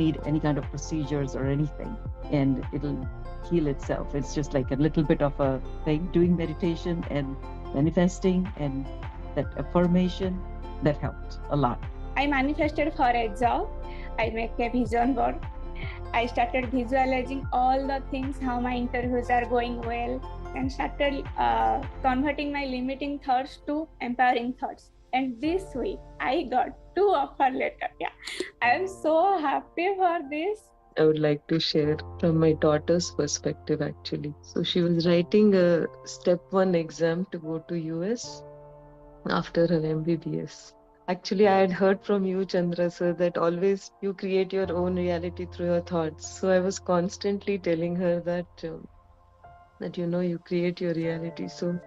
need any kind of procedures or anything, and it'll heal itself. It's just like a little bit of a thing, doing meditation and manifesting and that affirmation that helped a lot. I manifested for a job. I make a vision board. I started visualizing all the things, how my interviews are going well, and started converting my limiting thoughts to empowering thoughts. And this week, I got 2 offer letters. Yeah, I am so happy for this. I would like to share from my daughter's perspective actually. So she was writing a step 1 exam to go to US after her MBBS. Actually, I had heard from you, Chandra sir, that always you create your own reality through your thoughts. So I was constantly telling her that you create your reality. So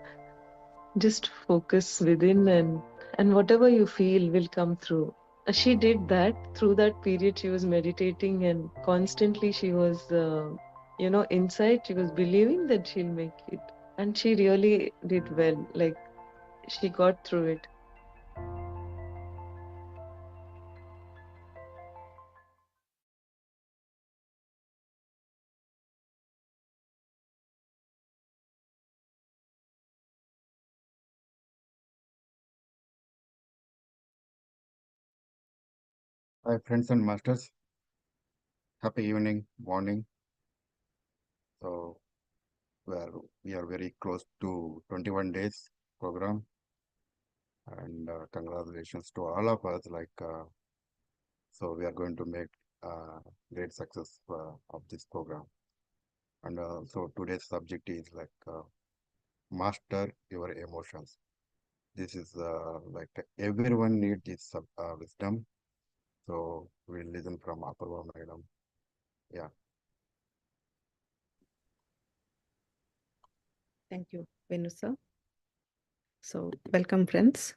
just focus within, and whatever you feel will come through. She did that. Through that period she was meditating, and constantly she was inside she was believing that she'll make it, and she really did well. Like, she got through it. Hi, friends and masters. Happy evening, morning. So we are very close to 21 days program, and congratulations to all of us. So we are going to make great success of this program. And so today's subject is master your emotions. This is everyone needs this wisdom. So we'll listen from Apurva Madam. Yeah. Thank you, Venu sir. So, welcome, friends.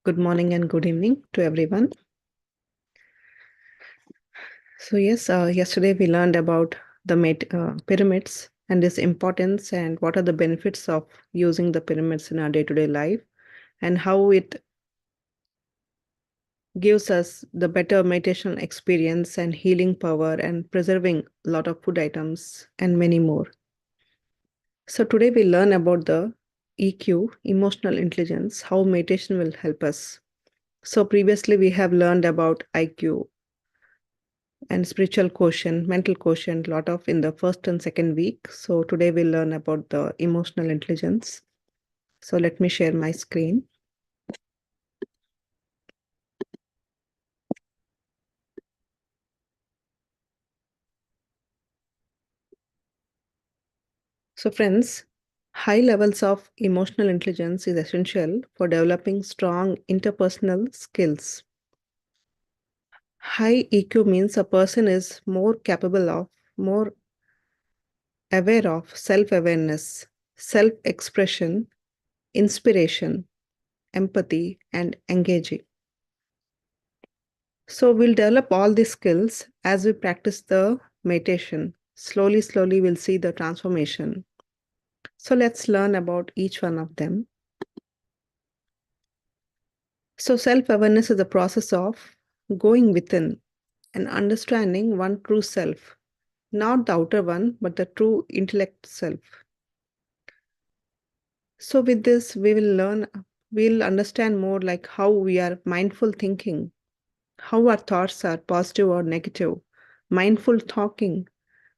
Good morning and good evening to everyone. So, yes, yesterday we learned about the pyramids and its importance and what are the benefits of using the pyramids in our day-to-day life and how it gives us the better meditation experience and healing power and preserving a lot of food items and many more. So today we learn about the EQ, emotional intelligence, how meditation will help us. So previously we have learned about IQ and spiritual quotient, mental quotient, lot of in the first and second week. So today we'll learn about the emotional intelligence. So let me share my screen. So friends, high levels of emotional intelligence is essential for developing strong interpersonal skills. High EQ means a person is more capable of, more aware of self-awareness, self-expression, inspiration, empathy, and engaging. So we'll develop all these skills as we practice the meditation. Slowly, slowly, we'll see the transformation. So let's learn about each one of them. So self-awareness is the process of going within and understanding one true self, not the outer one, but the true intellect self. So with this, we'll understand more like how we are mindful thinking, how our thoughts are positive or negative, mindful talking.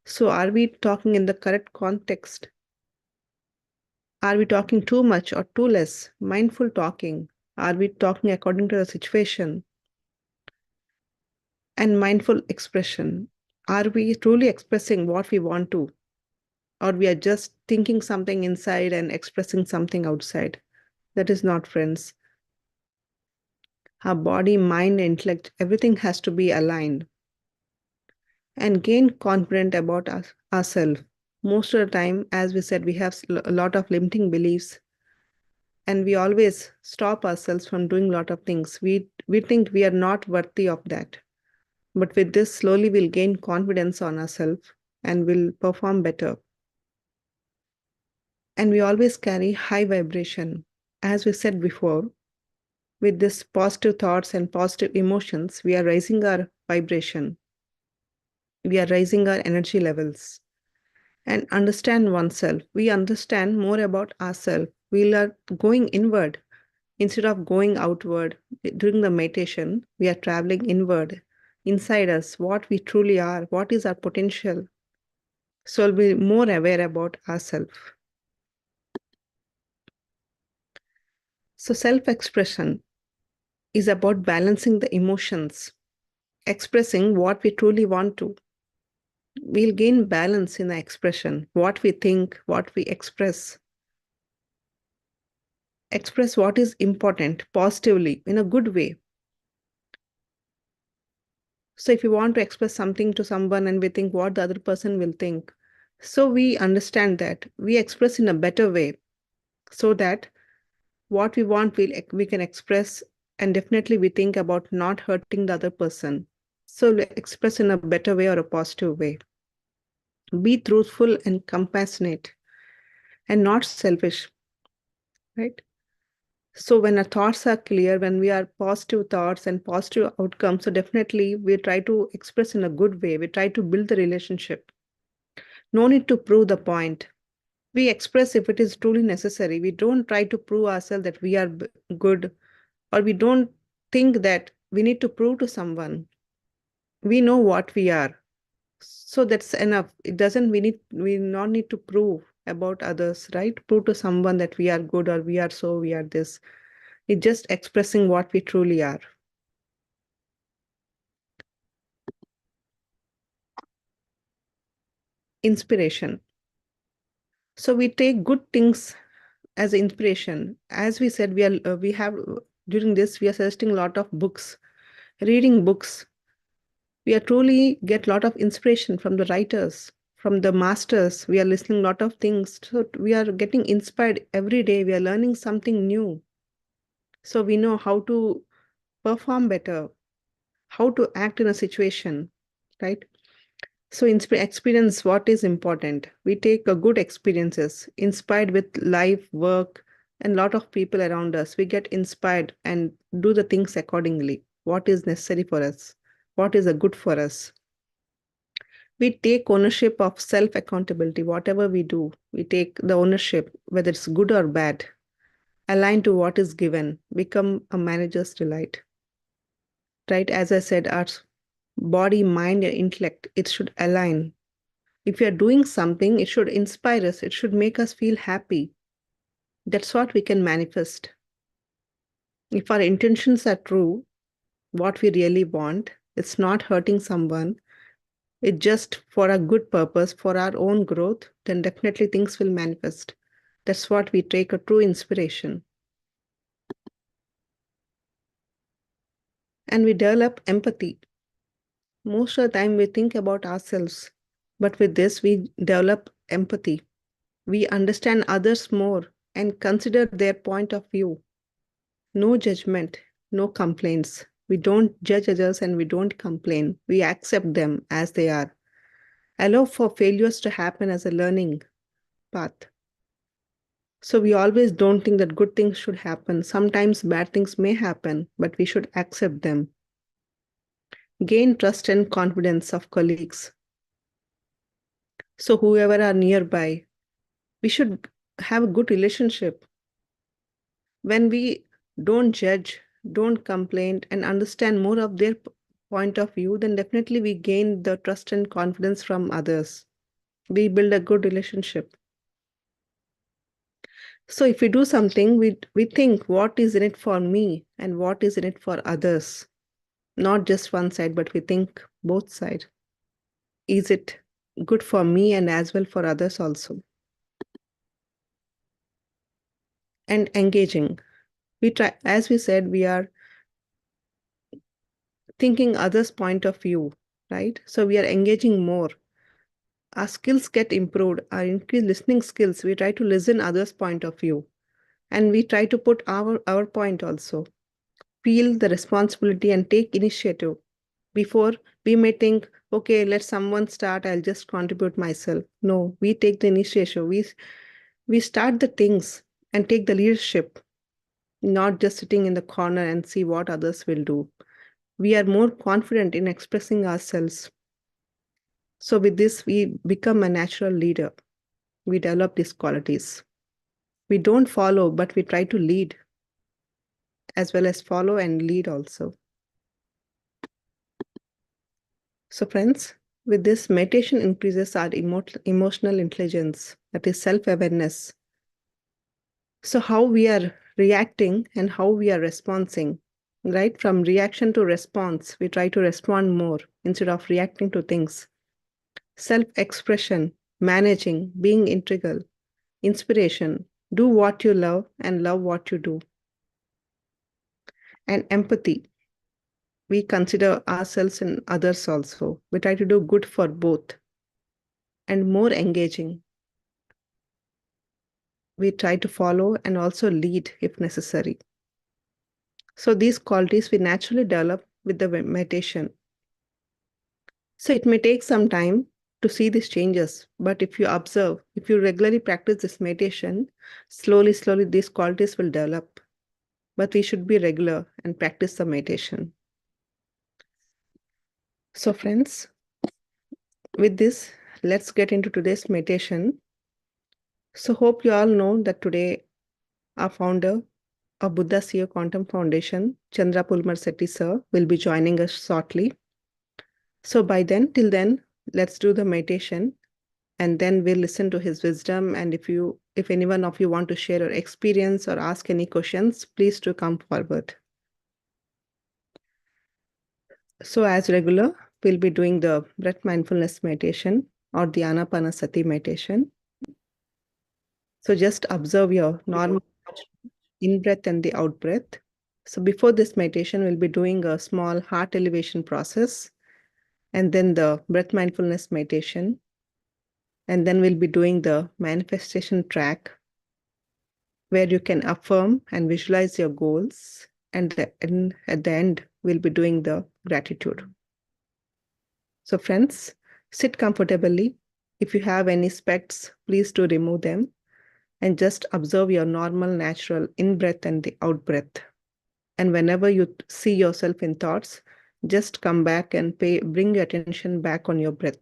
So are we talking in the correct context? Are we talking too much or too less? Mindful talking. Are we talking according to the situation? And mindful expression. Are we truly expressing what we want to? Or we are just thinking something inside and expressing something outside? That is not, friends. Our body, mind, intellect, everything has to be aligned. And gain confident about ourselves. Most of the time, as we said, we have a lot of limiting beliefs, and we always stop ourselves from doing a lot of things. We think we are not worthy of that. But with this, slowly we'll gain confidence on ourselves and will perform better. And we always carry high vibration. As we said before, with this positive thoughts and positive emotions, we are raising our vibration. We are raising our energy levels and understand oneself. We understand more about ourselves. We are going inward instead of going outward. During the meditation, we are traveling inward, inside us, what we truly are, what is our potential. So we'll be more aware about ourselves. So self-expression is about balancing the emotions, expressing what we truly want to. We'll gain balance in the expression, what we think, what we express. Express what is important positively in a good way. So if you want to express something to someone and we think what the other person will think, so we understand that we express in a better way so that what we want we can express, and definitely we think about not hurting the other person. So express in a better way or a positive way. Be truthful and compassionate and not selfish, right? So when our thoughts are clear, when we are positive thoughts and positive outcomes, so definitely we try to express in a good way. We try to build the relationship. No need to prove the point. We express if it is truly necessary. We don't try to prove ourselves that we are good, or we don't think that we need to prove to someone. We know what we are. So that's enough. It doesn't, we not need to prove about others, right? Prove to someone that we are good or we are this. It's just expressing what we truly are. Inspiration. So we take good things as inspiration. As we said, we have during this we are suggesting a lot of books, reading books. We are truly get a lot of inspiration from the writers, from the masters. We are listening a lot of things. So we are getting inspired every day. We are learning something new. So we know how to perform better, how to act in a situation, right? So experience what is important. We take a good experiences, inspired with life, work, and a lot of people around us. We get inspired and do the things accordingly. What is necessary for us? What is a good for us? We take ownership of self-accountability. Whatever we do, we take the ownership, whether it's good or bad, align to what is given, become a manager's delight. Right? As I said, our body, mind, and intellect, it should align. If we are doing something, it should inspire us. It should make us feel happy. That's what we can manifest. If our intentions are true, what we really want, it's not hurting someone, it's just for a good purpose, for our own growth, then definitely things will manifest. That's what we take a true inspiration. And we develop empathy. Most of the time we think about ourselves, but with this we develop empathy. We understand others more and consider their point of view. No judgment, no complaints. We don't judge others and we don't complain. We accept them as they are. Allow for failures to happen as a learning path. So we always don't think that good things should happen. Sometimes bad things may happen, but we should accept them. Gain trust and confidence of colleagues. So whoever are nearby, we should have a good relationship. When we don't judge, don't complain, and understand more of their point of view, then definitely we gain the trust and confidence from others. We build a good relationship. So if we do something, we think what is in it for me and what is in it for others. Not just one side, but we think both sides. Is it good for me and as well for others also? And engaging. We try, as we said, we are thinking others' point of view, right? So we are engaging more. Our skills get improved, our increased listening skills. We try to listen others' point of view, and we try to put our point also. Feel the responsibility and take initiative. Before we may think, okay, let someone start, I'll just contribute myself. No, we take the initiative. We start the things and take the leadership, not just sitting in the corner and see what others will do. We are more confident in expressing ourselves. So with this, we become a natural leader. We develop these qualities. We don't follow, but we try to lead, as well as follow and lead also. So friends, with this, meditation increases our emotional intelligence, that is self-awareness. So how we are reacting and how we are responding, right? From reaction to response, we try to respond more instead of reacting to things. Self-expression, managing, being integral, inspiration, do what you love and love what you do. And empathy, we consider ourselves and others also. We try to do good for both. And more engaging, we try to follow and also lead if necessary. So these qualities we naturally develop with the meditation. So it may take some time to see these changes, but if you observe, if you regularly practice this meditation, slowly, these qualities will develop. But we should be regular and practice the meditation. So friends, with this, let's get into today's meditation. So hope you all know that today our founder of Buddha CEO Quantum Foundation, Chandra Pulmar Sethi sir, will be joining us shortly. So till then, let's do the meditation and then we'll listen to his wisdom. And if any one of you want to share your experience or ask any questions, please do come forward. So as regular, we'll be doing the breath mindfulness meditation or the Anapanasati meditation. So just observe your normal in-breath and the out-breath. So before this meditation, we'll be doing a small heart elevation process and then the breath mindfulness meditation. And then we'll be doing the manifestation track where you can affirm and visualize your goals. And at the end, we'll be doing the gratitude. So friends, sit comfortably. If you have any specs, please do remove them and just observe your normal, natural in-breath and the out-breath. And whenever you see yourself in thoughts, just come back and bring your attention back on your breath.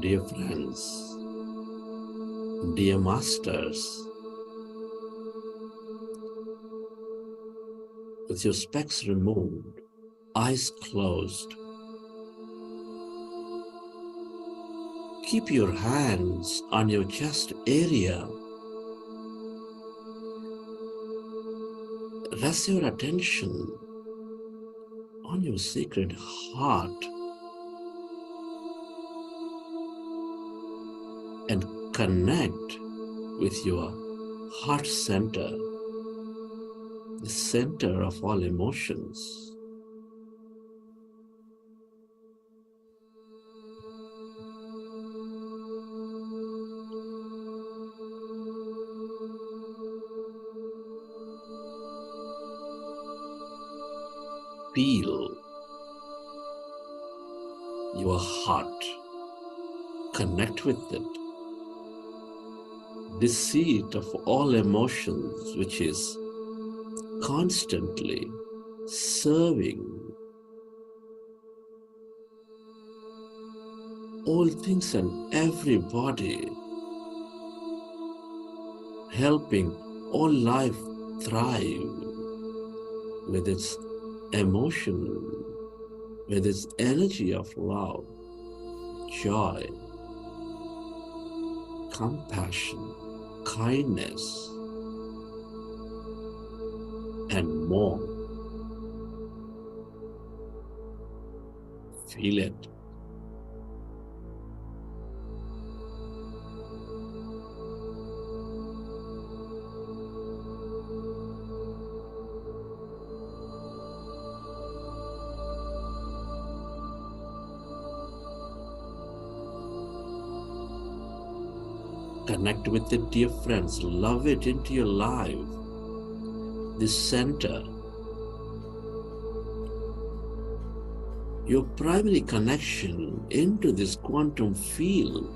Dear friends, dear masters, with your specs removed, eyes closed, keep your hands on your chest area. Rest your attention on your sacred heart and connect with your heart center, the center of all emotions. Feel your heart, connect with it. The seat of all emotions, which is constantly serving all things and everybody, helping all life thrive with its emotion, with its energy of love, joy, compassion, kindness, and more. Feel it. Connect with it, dear friends. Love it into your life. This center, your primary connection into this quantum field,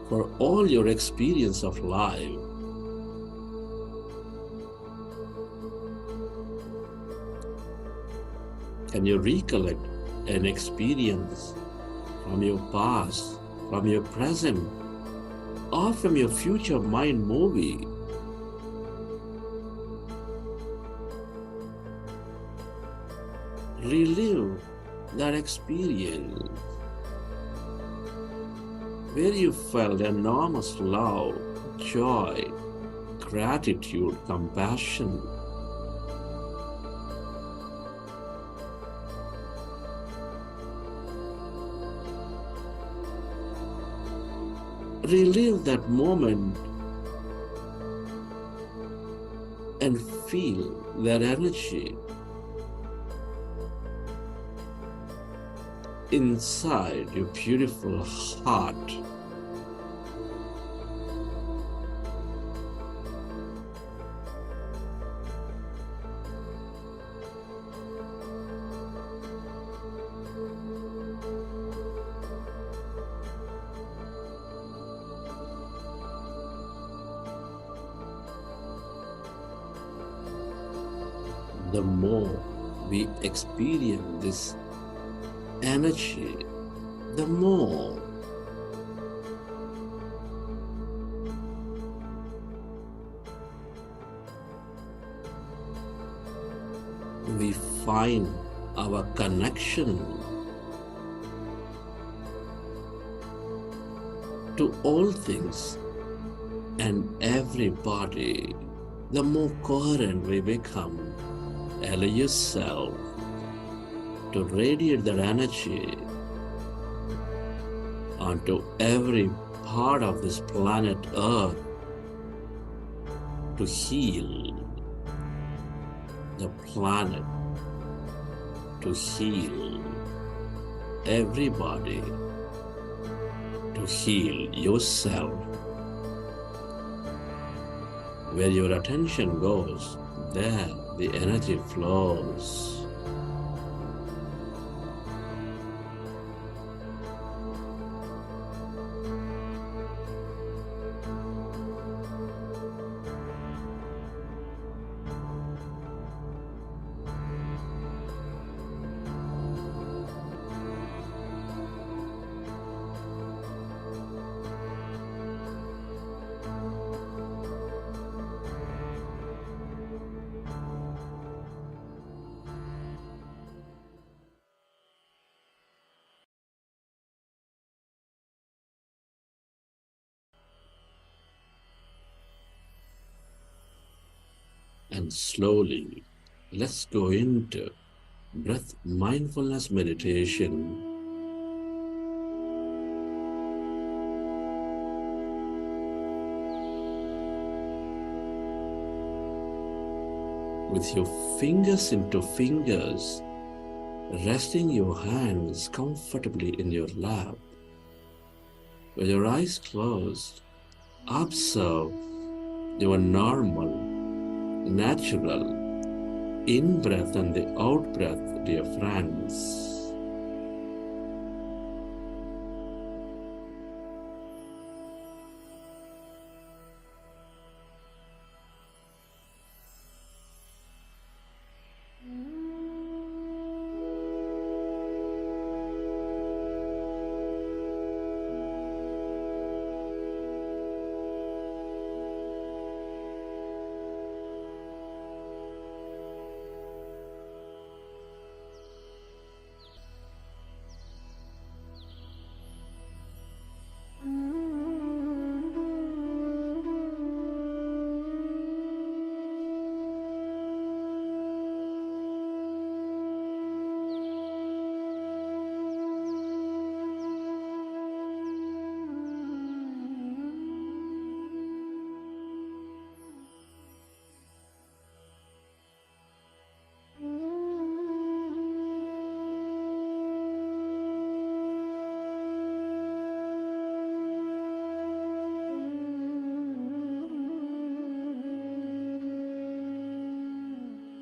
for all your experience of life. Can you recollect an experience from your past, from your present, or from your future mind movie? Relive that experience where you felt enormous love, joy, gratitude, compassion. Relive that moment and feel that energy inside your beautiful heart. The more we experience this energy, the more we find our connection to all things and everybody, the more coherent we become. Allow yourself to radiate that energy onto every part of this planet Earth to heal the planet, to heal everybody, to heal yourself. Where your attention goes, there the energy flows. And slowly, let's go into breath mindfulness meditation. With your fingers into fingers, resting your hands comfortably in your lap. With your eyes closed, observe your normal, natural in-breath and the out-breath, dear friends.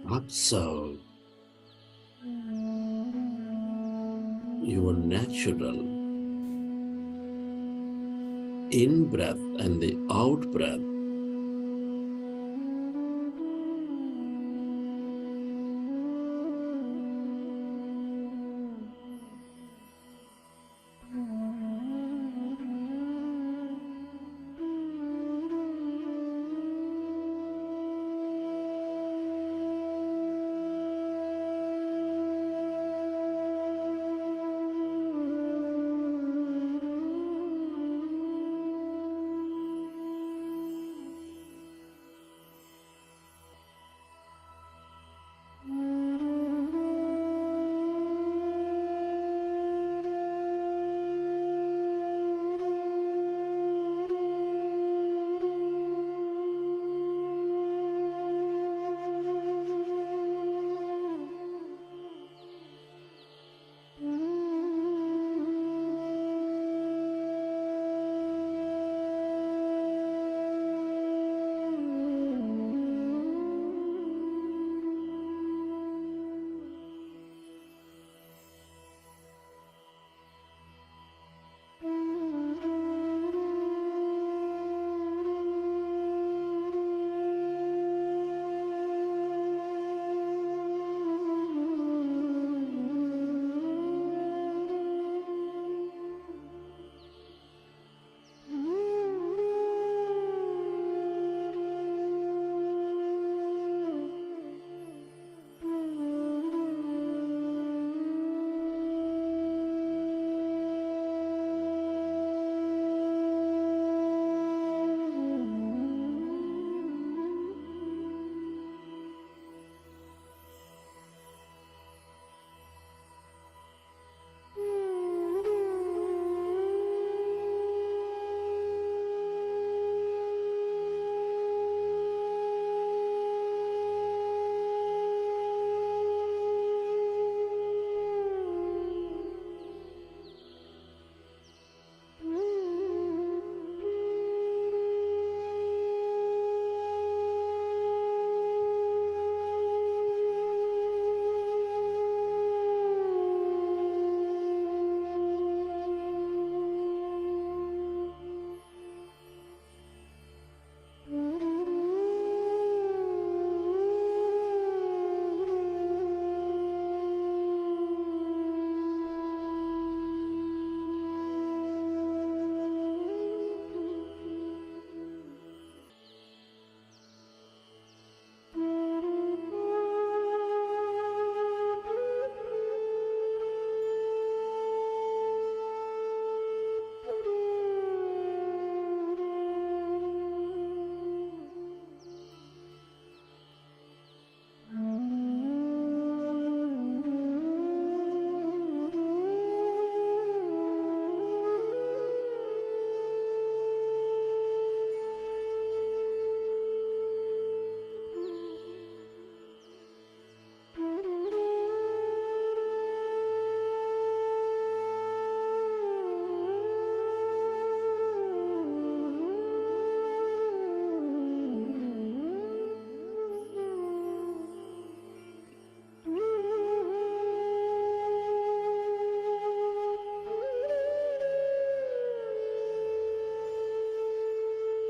Observe your natural in-breath and the out-breath.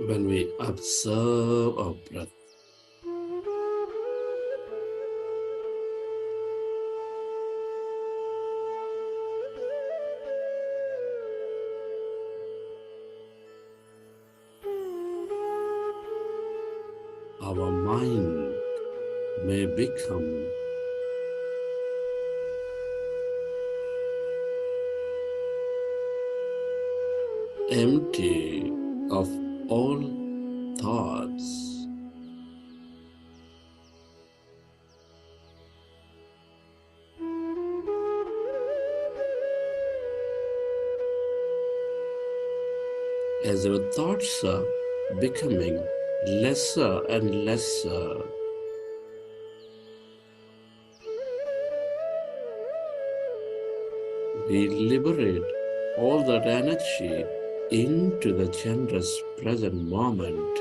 When we observe our breath, our mind may become empty of all thoughts. As our thoughts are becoming lesser and lesser, we liberate all that energy into the generous present moment.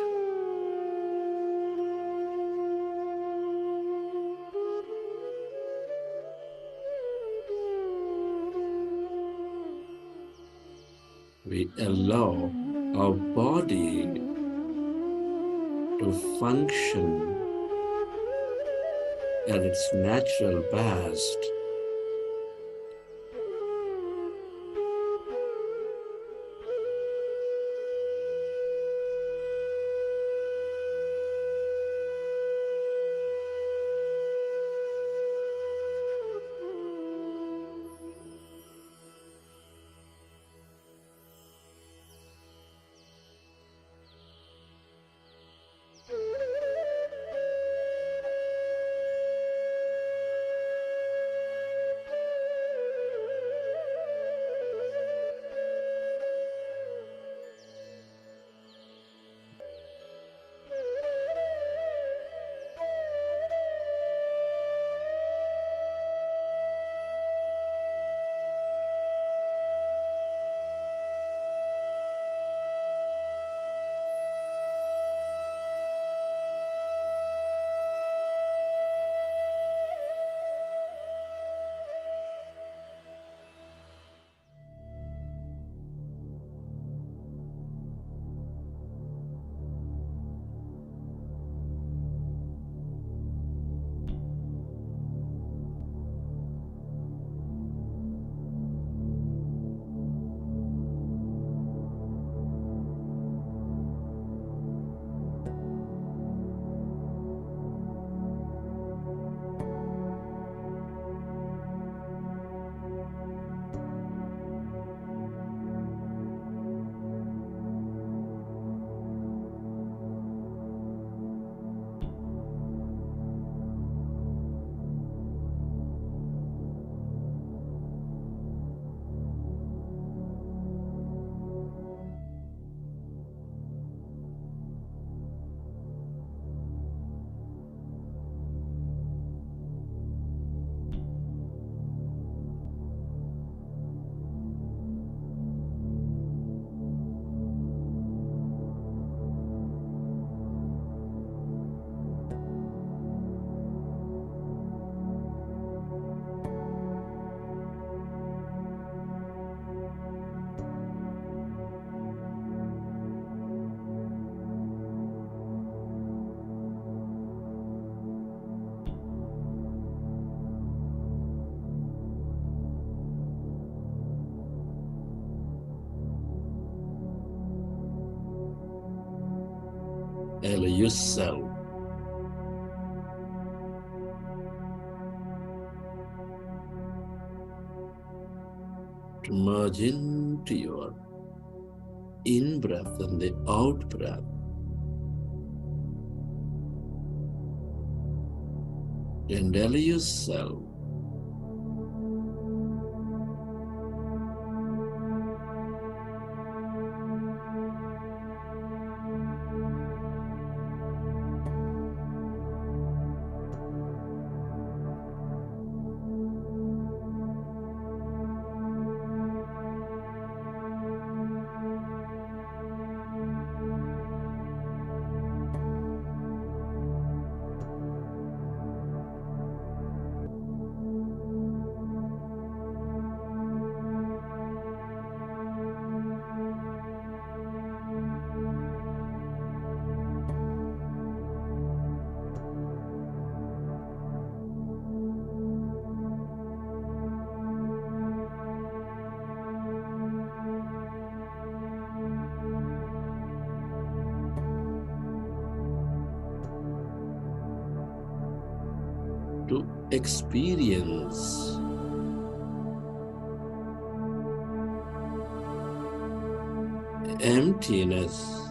We allow our body to function at its natural best. Allow yourself to merge into your in-breath and the out-breath. And allow yourself to experience emptiness.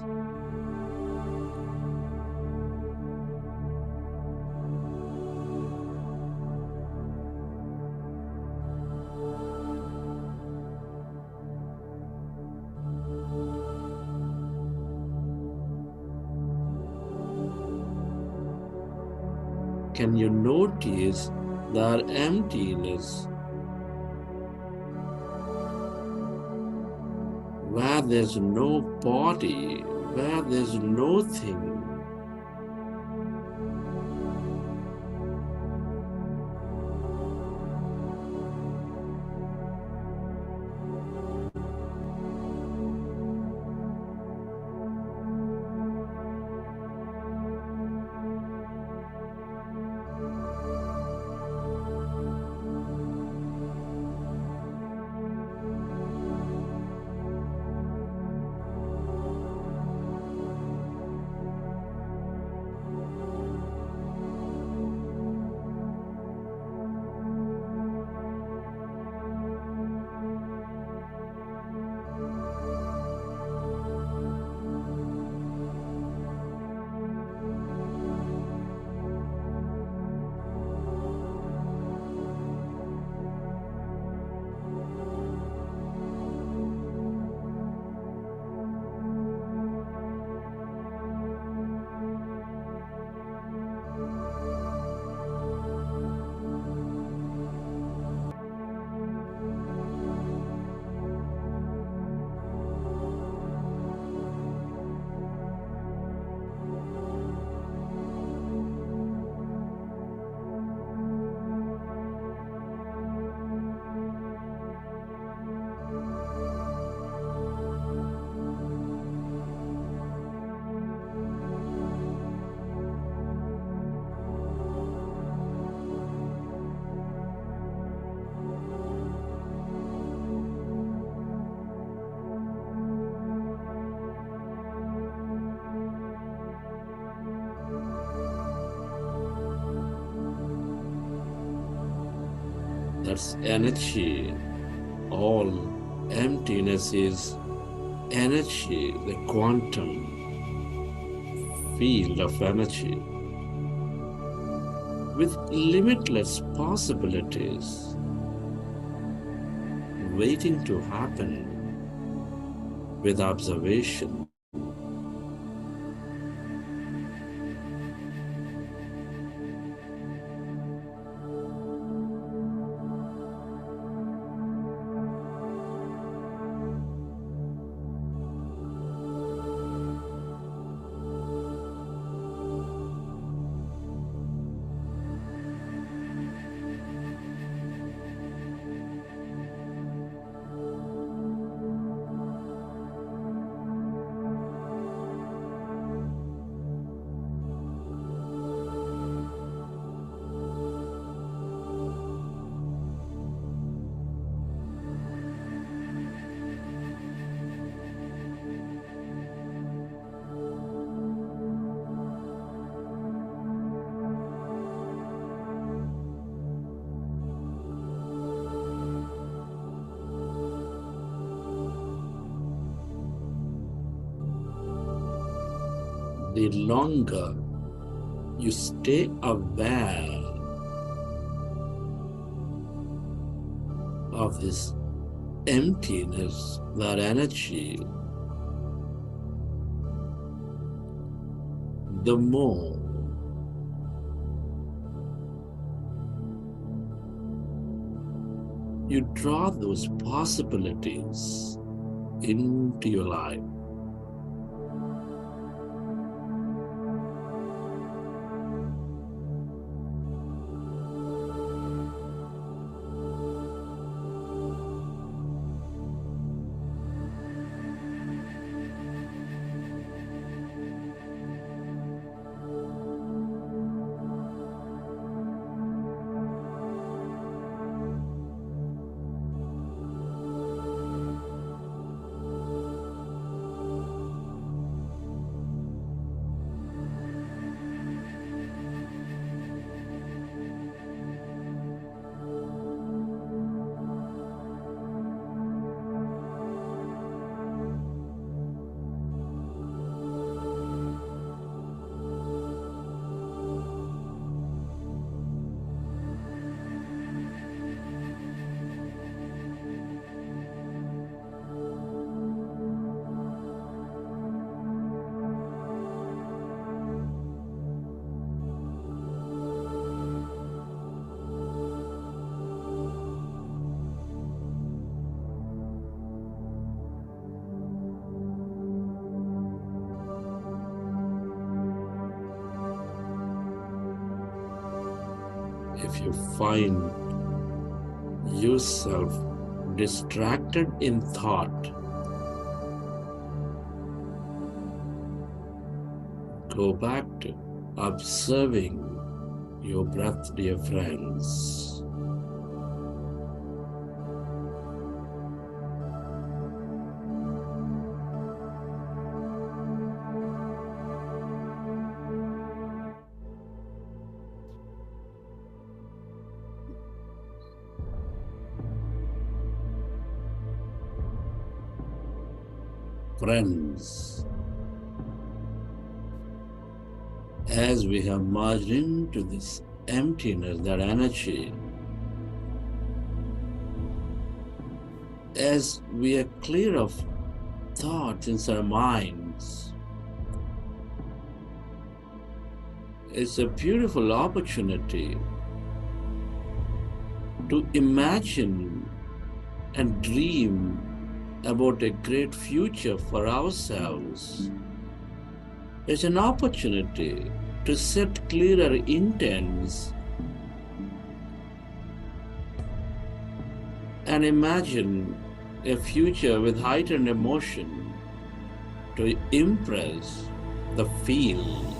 Can you notice that emptiness where there's no body, where there's nothing? That's energy. All emptiness is energy, the quantum field of energy with limitless possibilities waiting to happen with observation. The longer you stay aware of this emptiness, that energy, the more you draw those possibilities into your life. If you find yourself distracted in thought, go back to observing your breath, dear friends. Friends, as we have merged into this emptiness, that energy, as we are clear of thoughts in our minds, it's a beautiful opportunity to imagine and dream about a great future for ourselves. It's an opportunity to set clearer intents and imagine a future with heightened emotion to impress the field.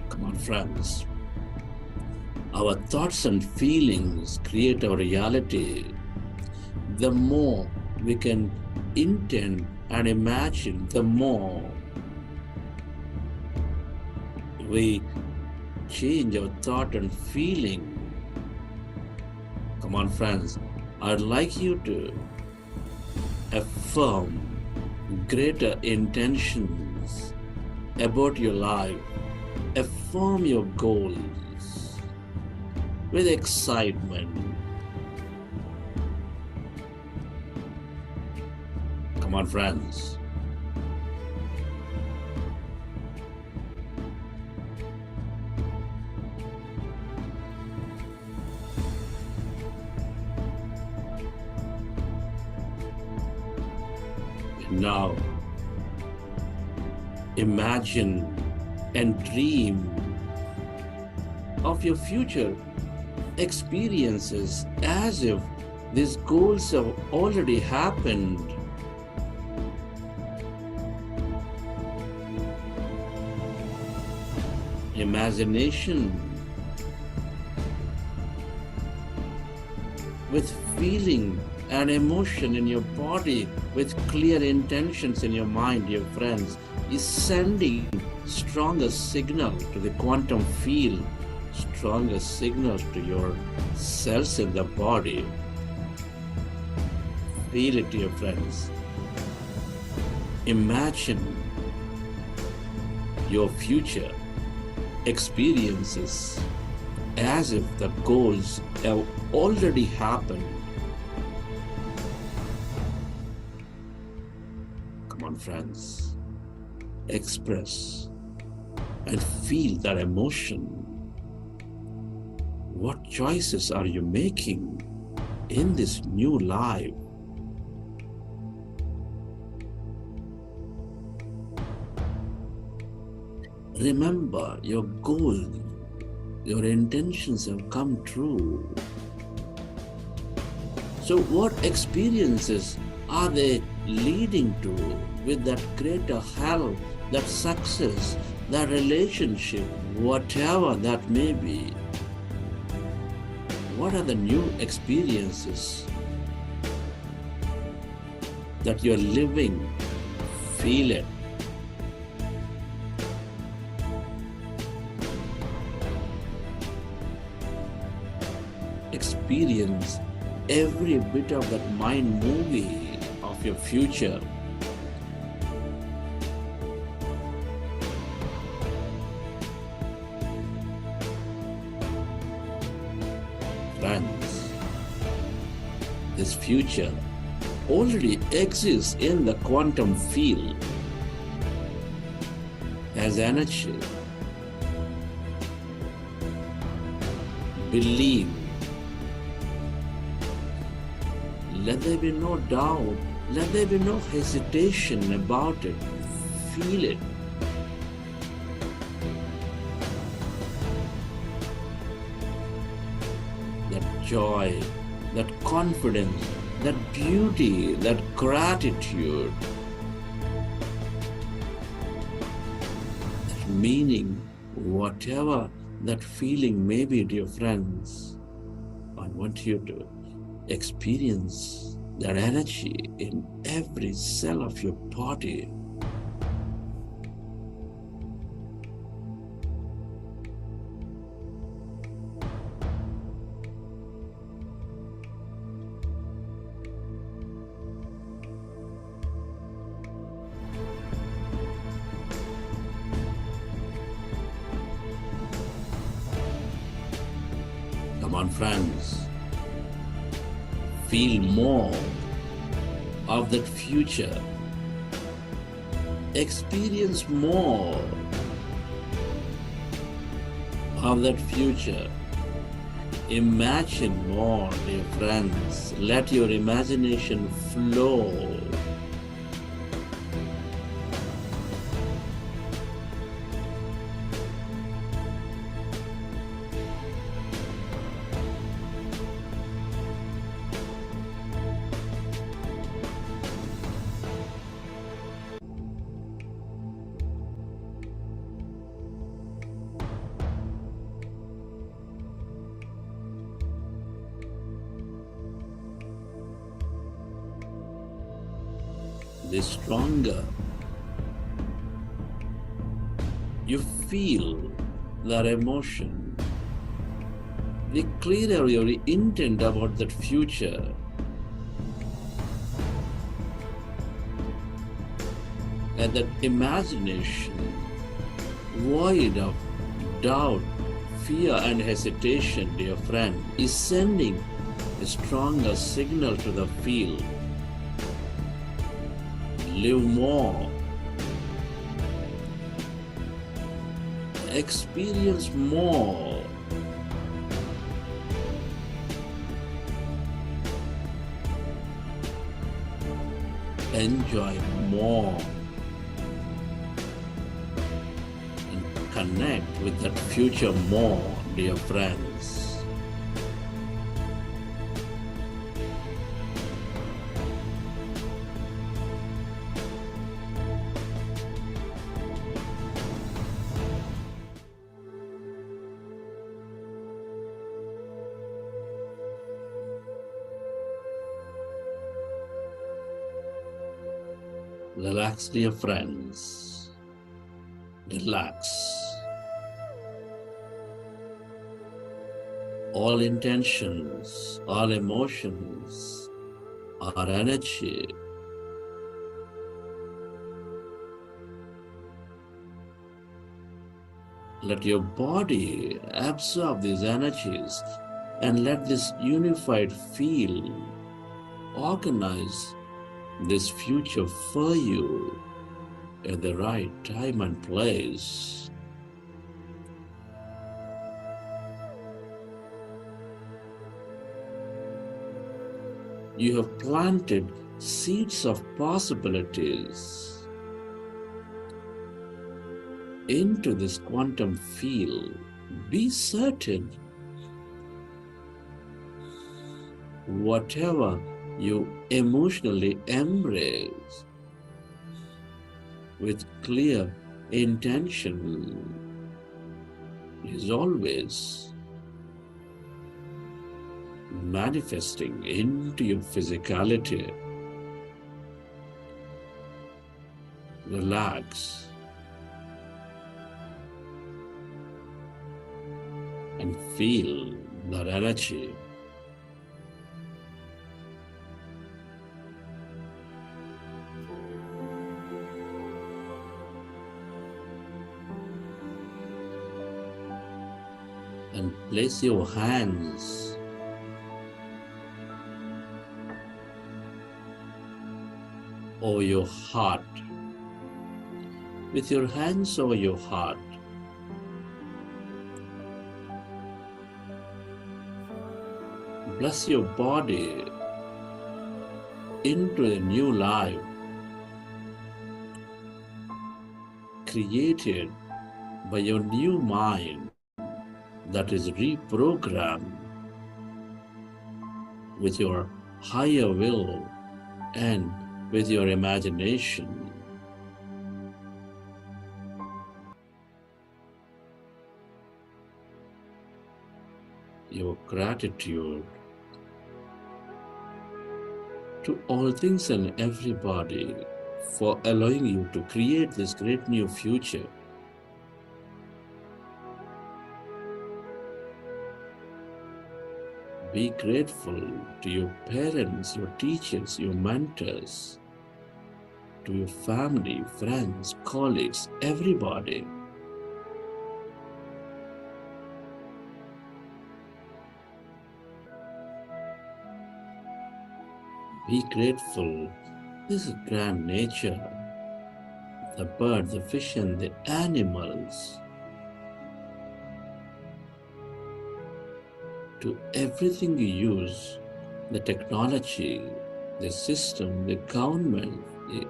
Come on, friends. Our thoughts and feelings create our reality. The more we can intend and imagine, the more we change our thought and feeling Come on, friends. I'd like you to affirm greater intentions about your life. Affirm your goals with excitement. Come on, friends. Now, imagine and dream of your future experiences as if these goals have already happened. Imagination with feeling and emotion in your body, with clear intentions in your mind, dear friends, is sending stronger signal to the quantum field, stronger signals to your cells in the body. Feel it, dear friends. Imagine your future experiences as if the goals have already happened. Come on, friends. Express and feel that emotion. What choices are you making in this new life? Remember, your goals, your intentions have come true. So what experiences are they leading to with that greater health, that success, that relationship, whatever that may be? What are the new experiences that you're living? Feel it. Experience every bit of that mind movie of your future. Friends, this future already exists in the quantum field as energy. Believe. Let there be no doubt. Let there be no hesitation about it. Feel it. That joy, that confidence, that beauty, that gratitude, that meaning, whatever that feeling may be, dear friends, I want you to experience that energy in every cell of your body. Come on, friends. Feel more of that future. Experience more of that future. Imagine more, dear friends. Let your imagination flow. The stronger you feel that emotion, Be clear your intent about that future. And that imagination, void of doubt, fear, and hesitation, dear friend, is sending a stronger signal to the field. Live more. Experience more. Enjoy more. And connect with that future more, dear friends. Relax, dear friends. Relax. All intentions, all emotions are energy. Let your body absorb these energies and let this unified field organize this future for you at the right time and place. You have planted seeds of possibilities into this quantum field. Be certain whatever you emotionally embrace with clear intention is always manifesting into your physicality. Relax and feel that energy. And place your hands over your heart. With your hands over your heart, bless your body into a new life created by your new mind that is reprogrammed with your higher will and with your imagination. Your gratitude to all things and everybody for allowing you to create this great new future. Be grateful to your parents, your teachers, your mentors, to your family, friends, colleagues, everybody. Be grateful. This is grand nature. The birds, the fish, and the animals. To everything you use, the technology, the system, the government, the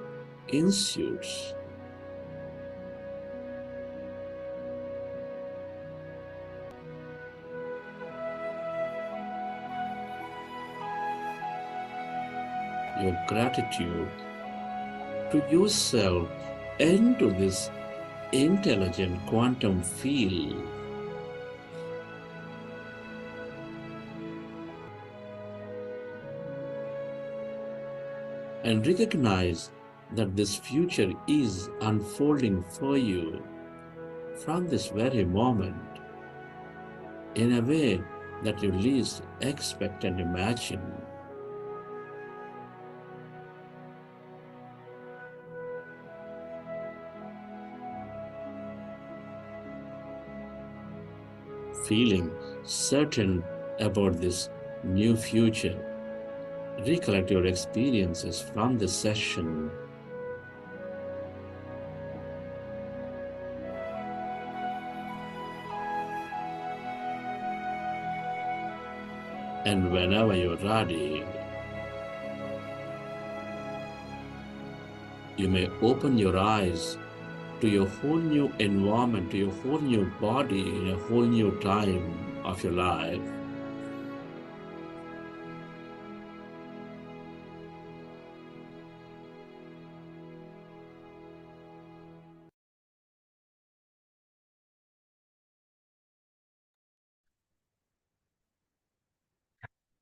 institutes. Your gratitude to yourself and to this intelligent quantum field. And recognize that this future is unfolding for you from this very moment in a way that you least expect and imagine. Feeling certain about this new future, recollect your experiences from the session. And whenever you're ready, you may open your eyes to your whole new environment, to your whole new body in a whole new time of your life.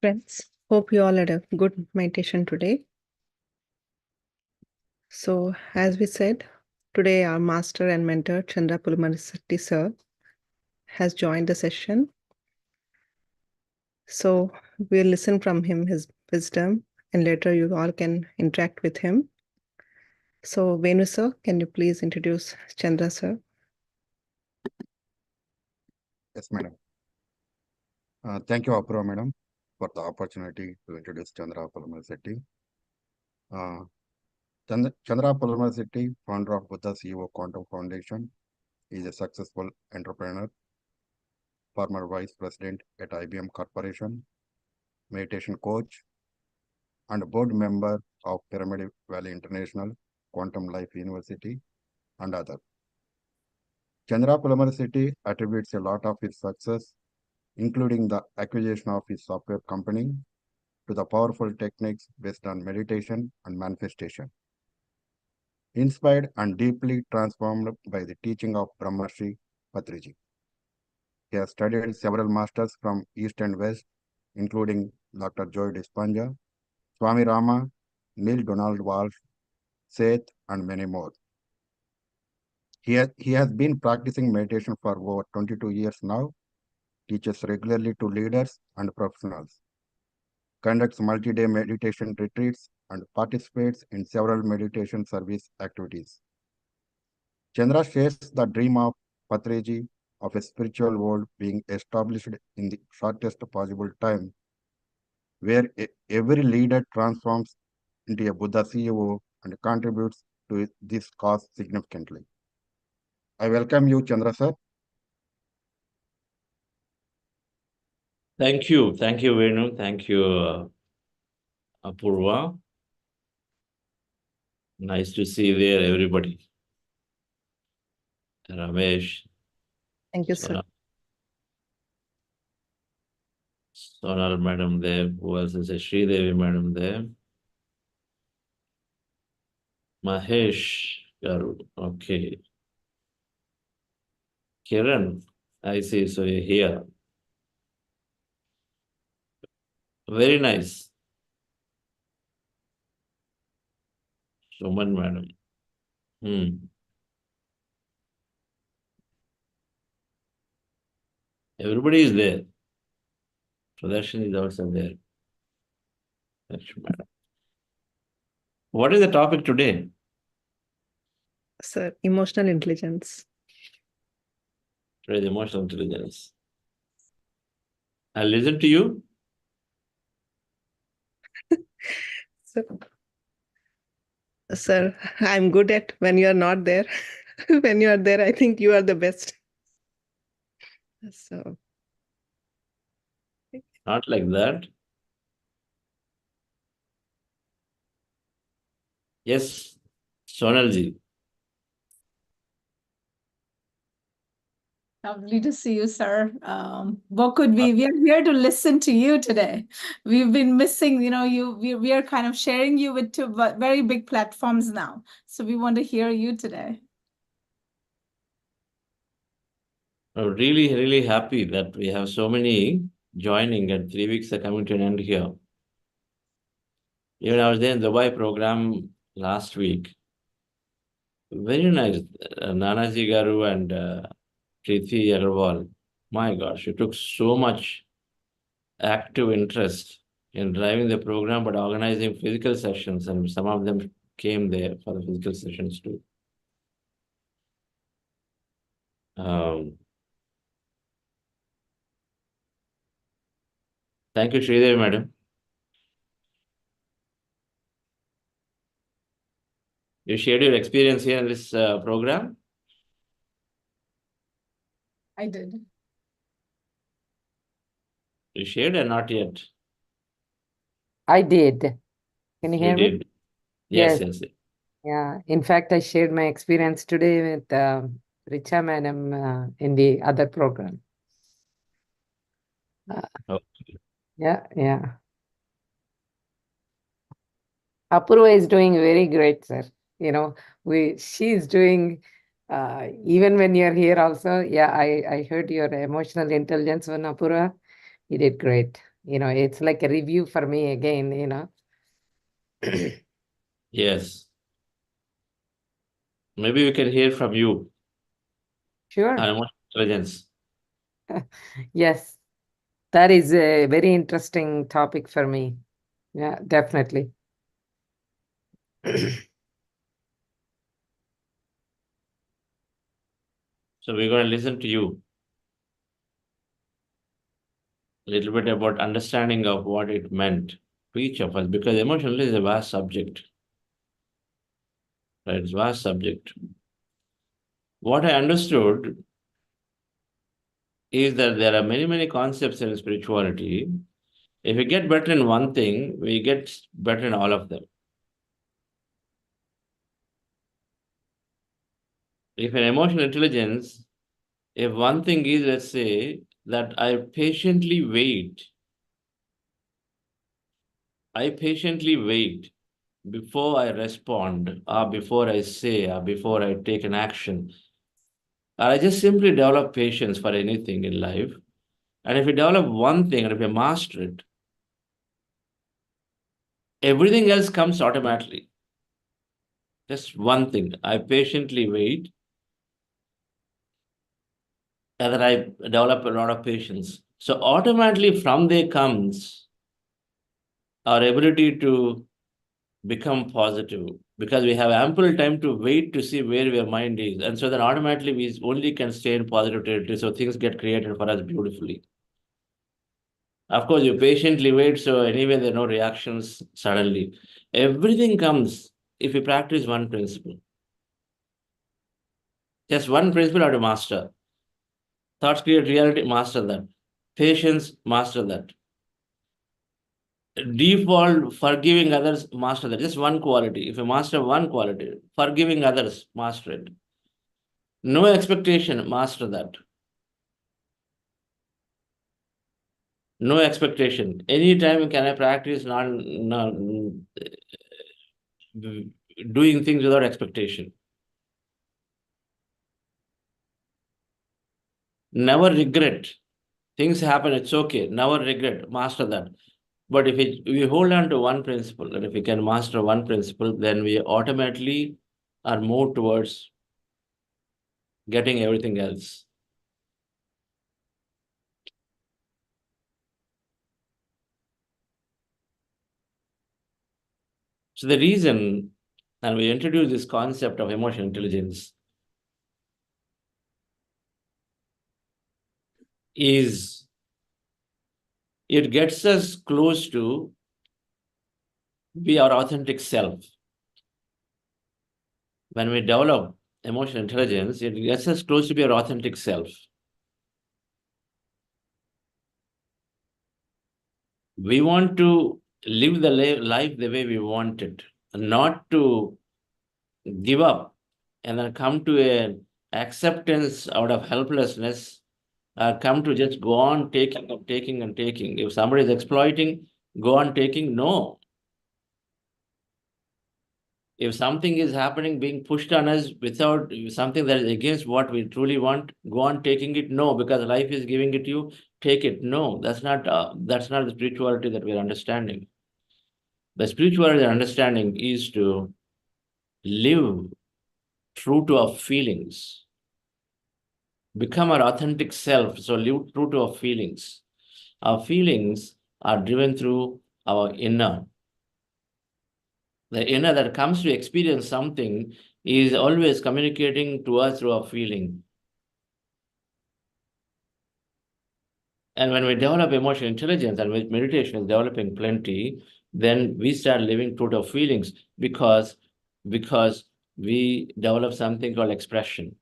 Friends, hope you all had a good meditation today. So, as we said, today our master and mentor, Chandra Pulamarisatti sir, has joined the session. So, we'll listen from him his wisdom, and later you all can interact with him. So, Venu sir, can you please introduce Chandra sir? Yes, madam. Thank you, Apurva madam, for the opportunity to introduce Chandra Pulamarisatti. Chandra Pulamarisatti, founder of Buddha CEO Quantum Foundation, is a successful entrepreneur, former vice president at IBM Corporation, meditation coach, and board member of Pyramid Valley International, Quantum Life University, and others. Chandra Pulamarisatti attributes a lot of his success, including the acquisition of his software company, to the powerful techniques based on meditation and manifestation. Inspired and deeply transformed by the teaching of Brahmarshi Patriji. He has studied several masters from East and West, including Dr. Joy Dispenza, Swami Rama, Neil Donald Walsh, Seth, and many more. He has been practicing meditation for over 22 years now, teaches regularly to leaders and professionals, conducts multi-day meditation retreats, and participates in several meditation service activities. Chandra shares the dream of Patriji of a spiritual world being established in the shortest possible time, where every leader transforms into a Buddha CEO and contributes to this cause significantly. I welcome you, Chandra sir. Thank you, Venu. Thank you, Apurva. Nice to see there, everybody. Ramesh. Thank you, sir. Sonal madam there. Who else is there? Sridevi madam there. Mahesh Garu. Okay. Kiran, I see. So you're here. Very nice. Suman madam. Everybody is there. Pradershan is also there. Madam. What is the topic today? Sir, emotional intelligence. Today, emotional intelligence. I'll listen to you. Sir, I'm good at when you're not there. When you are there, I think you are the best. So. Not like that. Yes, Sonalji. Lovely to see you, sir. What could we are here to listen to you today. We've been missing, you. We are kind of sharing you with two very big platforms now. So we want to hear you today. I'm really, really happy that we have so many joining, and 3 weeks are coming to an end here. Even I was there in the Dubai program last week. Very nice. Nanaji Garu and Preeti Agarwal. My gosh, she took so much active interest in driving the program, but organizing physical sessions, and some of them came there for the physical sessions too. Thank you, Sridevi madam. You shared your experience here in this program? I did. You shared or not yet? I did. Can you You hear me? did. Yes, Yes. yes. Yeah. In fact, I shared my experience today with Richa madam in the other program. Okay. Yeah, yeah. Apurva is doing very great, sir. You know, she's doing even when you're here also. Yeah, I heard your emotional intelligence on Apurva. You did great. You know, it's like a review for me again, you know. Yes. Maybe we can hear from you Sure. on emotional intelligence. Yes. That is a very interesting topic for me. Yeah, definitely. So we're going to listen to you a little bit about understanding of what it meant to each of us, because emotional is a vast subject. Right? It's a vast subject. What I understood is that there are many, many concepts in spirituality. If we get better in one thing, we get better in all of them. If an emotional intelligence, if one thing is, let's say, that I patiently wait before I respond, or before I say, or before I take an action, or I just simply develop patience for anything in life. And if you develop one thing, and if you master it, everything else comes automatically. Just one thing. I patiently wait, and then I develop a lot of patience. So automatically from there comes our ability to become positive, because we have ample time to wait to see where your mind is. And so then automatically we only can stay in positive territory. So things get created for us beautifully. Of course, you patiently wait. So anyway, there are no reactions suddenly. Everything comes if you practice one principle. Just one principle how to master. Thoughts create reality, master that. Patience, master that. Default, forgiving others, master that. Just one quality. If you master one quality, forgiving others, master it. No expectation, master that. No expectation. Anytime can I practice not doing things without expectation. Never regret. Things happen, it's okay. Never regret. Master that. But if we hold on to one principle, and if we can master one principle, then we automatically are more towards getting everything else. So the reason, and we introduce this concept of emotional intelligence, is it gets us close to be our authentic self. When we develop emotional intelligence, it gets us close to be our authentic self. We want to live the life the way we want it, not to give up and then come to an acceptance out of helplessness, come to just go on taking and taking and taking. If somebody is exploiting, go on taking. No. If something is happening, being pushed on us without something that is against what we truly want, go on taking it. No, because life is giving it to you, take it. No, that's not the spirituality that we're understanding. The spirituality understanding is to live true to our feelings, become our authentic self. So live true to our feelings. Our feelings are driven through our inner. The inner that comes to experience something is always communicating to us through our feeling. And when we develop emotional intelligence, and with meditation is developing plenty, then we start living through our feelings because we develop something called expression.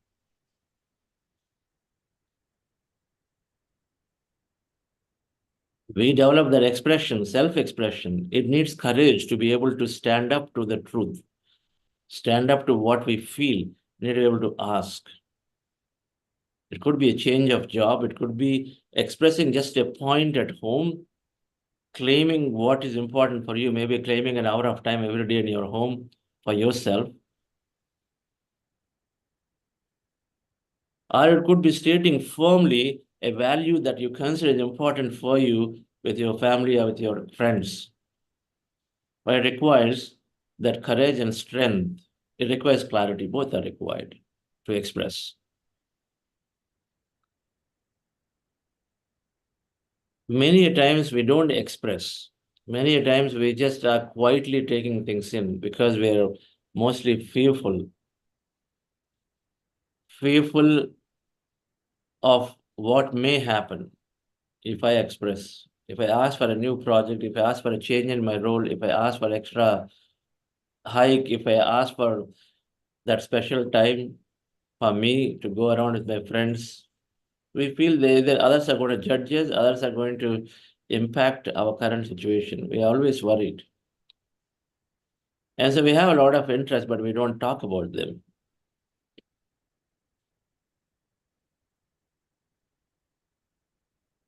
We develop that expression, self-expression. It needs courage to be able to stand up to the truth, stand up to what we feel, need to be able to ask. It could be a change of job. It could be expressing just a point at home, claiming what is important for you, maybe claiming an hour of time every day in your home for yourself. Or it could be stating firmly a value that you consider is important for you with your family or with your friends. But it requires that courage and strength. It requires clarity. Both are required to express. Many times we don't express. Many times we just are quietly taking things in because we're mostly fearful. Fearful of what may happen if I express. If I ask for a new project, if I ask for a change in my role, if I ask for extra hike, if I ask for that special time for me to go around with my friends, we feel either others are going to judge us, others are going to impact our current situation. We are always worried. And so we have a lot of interest, but we don't talk about them.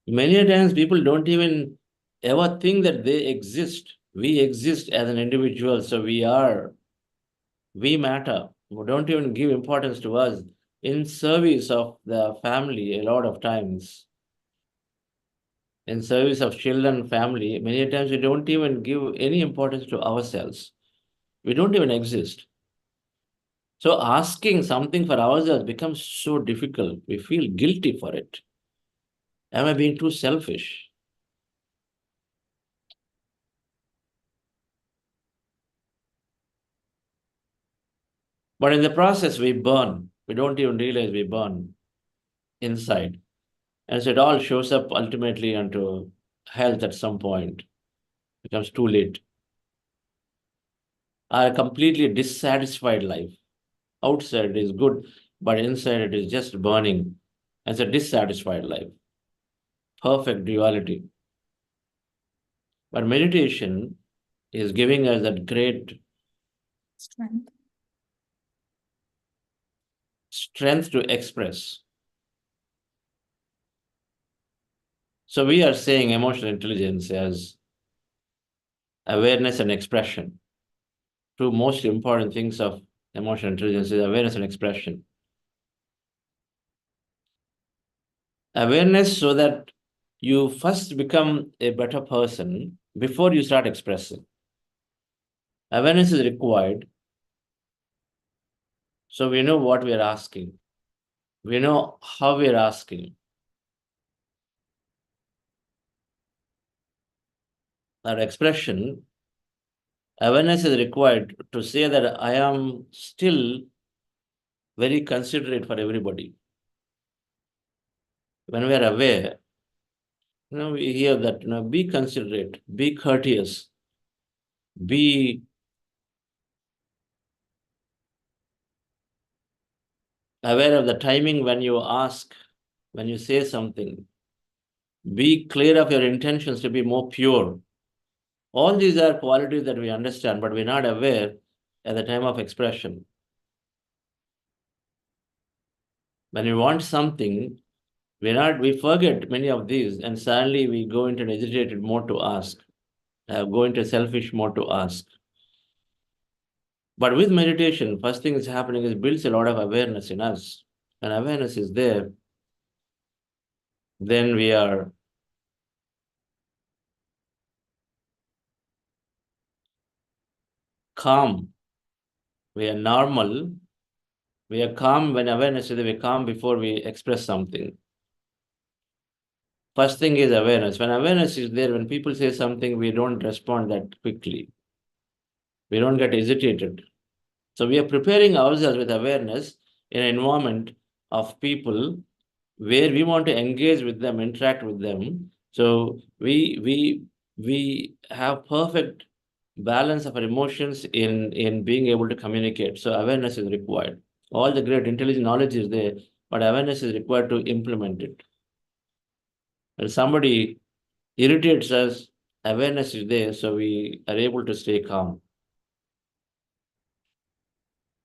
Many times people don't even ever think that they exist. We exist as an individual, so we matter. We don't even give importance to us in service of the family a lot of times. In service of children, family, many times we don't even give any importance to ourselves. We don't even exist. So asking something for ourselves becomes so difficult. We feel guilty for it. Am I being too selfish? But in the process, we burn. We don't even realize we burn inside. And so it all shows up ultimately onto health at some point. It becomes too late. A completely dissatisfied life. Outside is good, but inside it is just burning. It's a dissatisfied life. Perfect duality. But meditation is giving us that great strength to express. So we are saying emotional intelligence as awareness and expression. Two most important things of emotional intelligence is awareness and expression. Awareness so that you first become a better person before you start expressing. Awareness is required so we know what we are asking. We know how we are asking. Our expression, awareness is required to say that I am still very considerate for everybody. When we are aware, we hear that, be considerate, be courteous, be aware of the timing when you ask, when you say something. Be clear of your intentions to be more pure. All these are qualities that we understand, but we're not aware at the time of expression. When we want something, we forget many of these, and suddenly we go into an agitated mode to ask, go into a selfish mode to ask. But with meditation, first thing is happening is builds a lot of awareness in us. And awareness is there, then we are calm. We are normal. We are calm when awareness is there. We're calm before we express something. First thing is awareness. When awareness is there, when people say something, we don't respond that quickly. We don't get hesitated. So we are preparing ourselves with awareness in an environment of people where we want to engage with them, interact with them. So we have perfect balance of our emotions in being able to communicate. So awareness is required. All the great intelligent knowledge is there, but awareness is required to implement it. When somebody irritates us, awareness is there, so we are able to stay calm.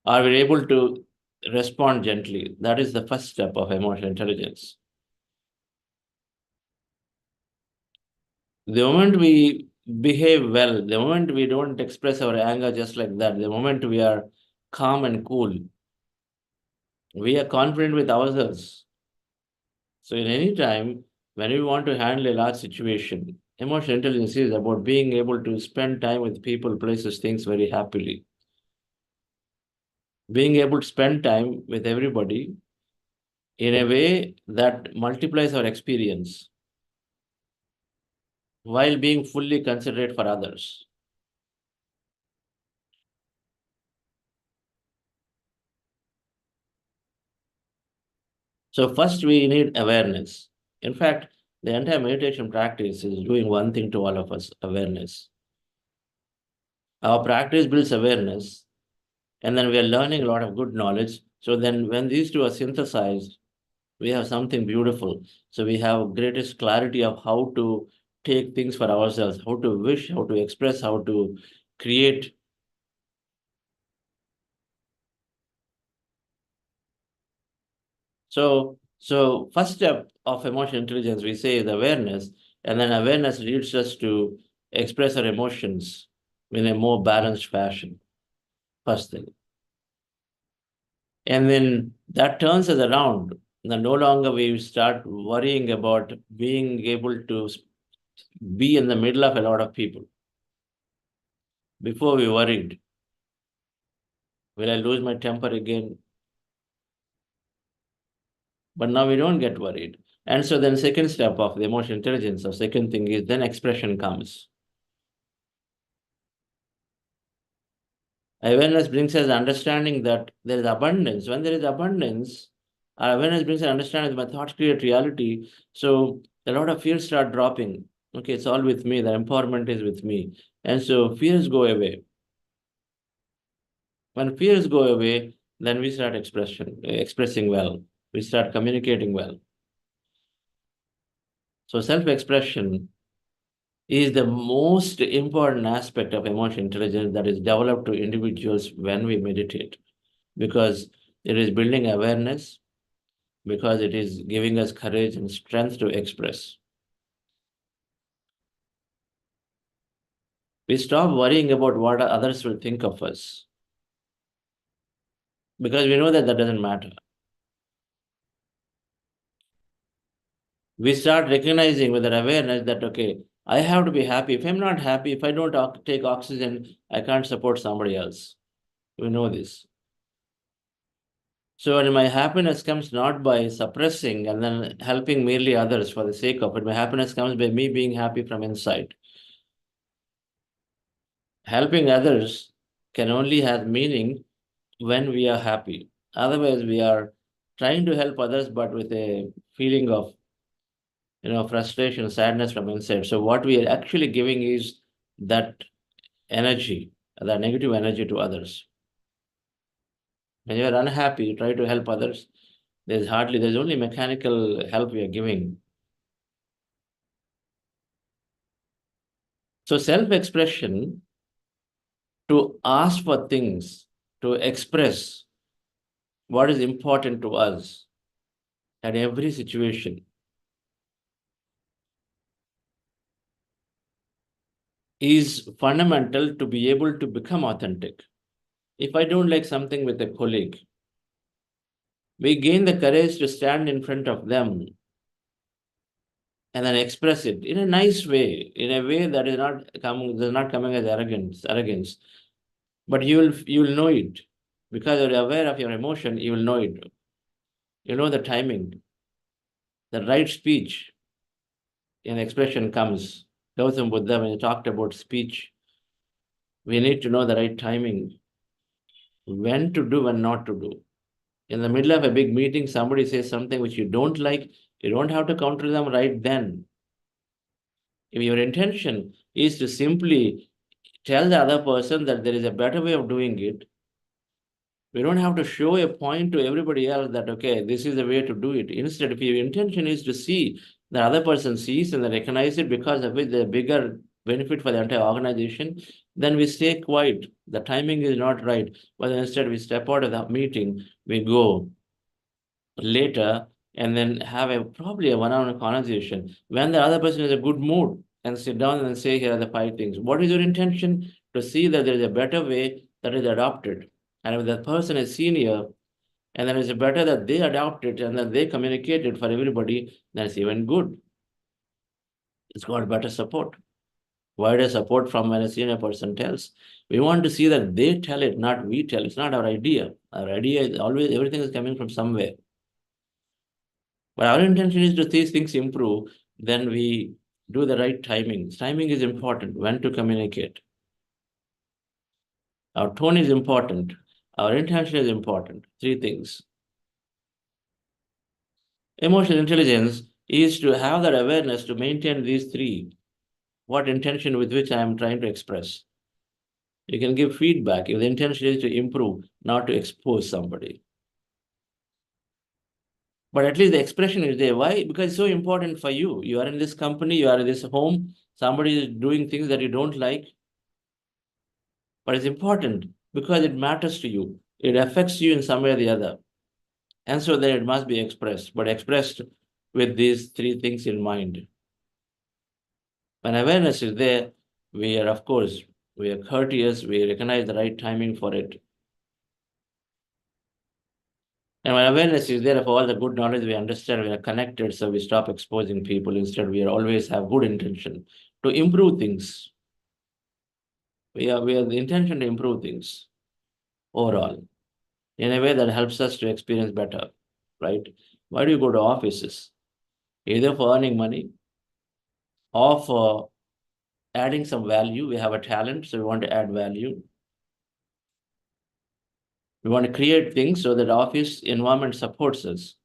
Are we able to respond gently? That is the first step of emotional intelligence. The moment we behave well, the moment we don't express our anger just like that, the moment we are calm and cool, we are confident with ourselves. So in any time, when we want to handle a large situation, emotional intelligence is about being able to spend time with people, places, things very happily. Being able to spend time with everybody in a way that multiplies our experience while being fully considerate for others. So first we need awareness. In fact, the entire meditation practice is doing one thing to all of us, awareness. Our practice builds awareness, and then we are learning a lot of good knowledge. So then when these two are synthesized, we have something beautiful. So we have greatest clarity of how to take things for ourselves, how to wish, how to express, how to create. So first step of emotional intelligence, we say, is awareness, and then awareness leads us to express our emotions in a more balanced fashion. First thing. And then that turns us around. Now, no longer we start worrying about being able to be in the middle of a lot of people. Before we worried, will I lose my temper again? But now we don't get worried. And so then second step of the emotional intelligence, or second thing is then expression comes. Awareness brings us understanding that there is abundance. When there is abundance, our awareness brings us understanding that my thoughts create reality. So a lot of fears start dropping. Okay, it's all with me. The empowerment is with me. And so fears go away. When fears go away, then we start expressing well. We start communicating well. So self-expression is the most important aspect of emotional intelligence that is developed to individuals when we meditate, because it is building awareness, because it is giving us courage and strength to express. We stop worrying about what others will think of us, because we know that that doesn't matter. We start recognizing with our awareness that, okay, I have to be happy. If I'm not happy, if I don't take oxygen, I can't support somebody else. We know this. So when my happiness comes not by suppressing and then helping merely others for the sake of it, my happiness comes by me being happy from inside. Helping others can only have meaning when we are happy. Otherwise, we are trying to help others, but with a feeling of frustration, sadness from inside. So what we are actually giving is that energy, that negative energy to others. When you are unhappy, you try to help others. There's only mechanical help we are giving. So self-expression, to ask for things, to express what is important to us at every situation, is fundamental to be able to become authentic. If I don't like something with a colleague, we gain the courage to stand in front of them and then express it in a nice way, in a way that is not coming as arrogance. But you'll know it. Because you're aware of your emotion, you will know it. You know the timing, the right speech. an expression comes. Gautam Buddha, when he talked about speech, we need to know the right timing, when to do and not to do. In the middle of a big meeting, somebody says something which you don't like, you don't have to counter them right then. If your intention is to simply tell the other person that there is a better way of doing it, we don't have to show a point to everybody else that, okay, this is the way to do it. Instead, if your intention is to see the other person sees and they recognize it, because of which the bigger benefit for the entire organization, then we stay quiet. The timing is not right. But instead, we step out of the meeting, we go later and then have probably a one-on-one conversation when the other person is in a good mood, and sit down and say, here are the 5 things. What is your intention? To see that there is a better way that is adopted. And if that person is senior, and then it's better that they adopt it and that they communicate it for everybody, then it's even good. It's got better support. Wider support from when a senior person tells. We want to see that they tell it, not we tell. It's not our idea. Our idea is always, everything is coming from somewhere. But our intention is to see things improve, then we do the right timing. Timing is important, when to communicate. Our tone is important. Our intention is important. 3 things. Emotional intelligence is to have that awareness to maintain these 3. What intention with which I am trying to express. You can give feedback if the intention is to improve, not to expose somebody. But at least the expression is there. Why? Because it's so important for you. You are in this company, you are in this home, somebody is doing things that you don't like. But it's important because it matters to you. It affects you in some way or the other. And so then it must be expressed, but expressed with these 3 things in mind. When awareness is there, we are, of course, we are courteous, we recognize the right timing for it. And when awareness is there of all the good knowledge, we understand, we are connected, so we stop exposing people. Instead, we always have good intention to improve things. We have the intention to improve things overall in a way that helps us to experience better, right? Why do you go to offices? Either for earning money or for adding some value. We have a talent, so we want to add value. We want to create things so that office environment supports us.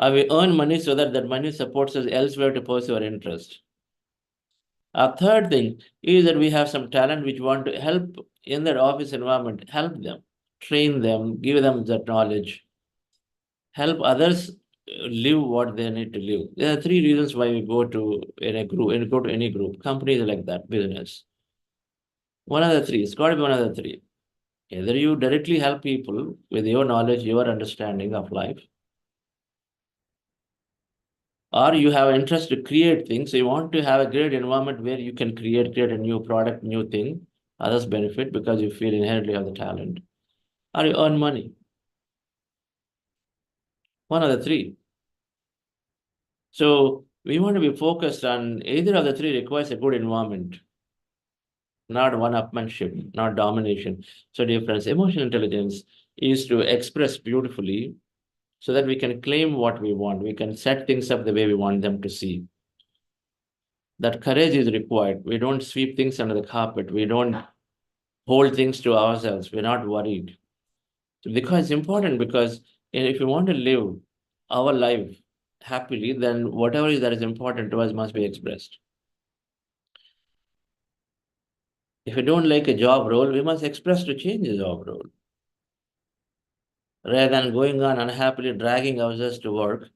Or we earn money so that that money supports us elsewhere to pursue our interest. Our third thing is that we have some talent which want to help in that office environment, help them, train them, give them that knowledge, help others live what they need to live. There are 3 reasons why we go to any group. Companies like that, business. One of the 3. It's got to be one of the 3. Either you directly help people with your knowledge, your understanding of life, or you have interest to create things. So you want to have a great environment where you can create a new product, new thing, others benefit because you feel inherently have the talent, or you earn money. One of the 3. So we want to be focused on either of the 3 requires a good environment, not one-upmanship, not domination. So dear friends, emotional intelligence is to express beautifully so that we can claim what we want. We can set things up the way we want them to see. That courage is required. We don't sweep things under the carpet. We don't hold things to ourselves. We're not worried. Because it's important, because if you want to live our life happily, then whatever is that is important to us must be expressed. If we don't like a job role, we must express to change the job role. Rather than going on unhappily dragging ourselves to work,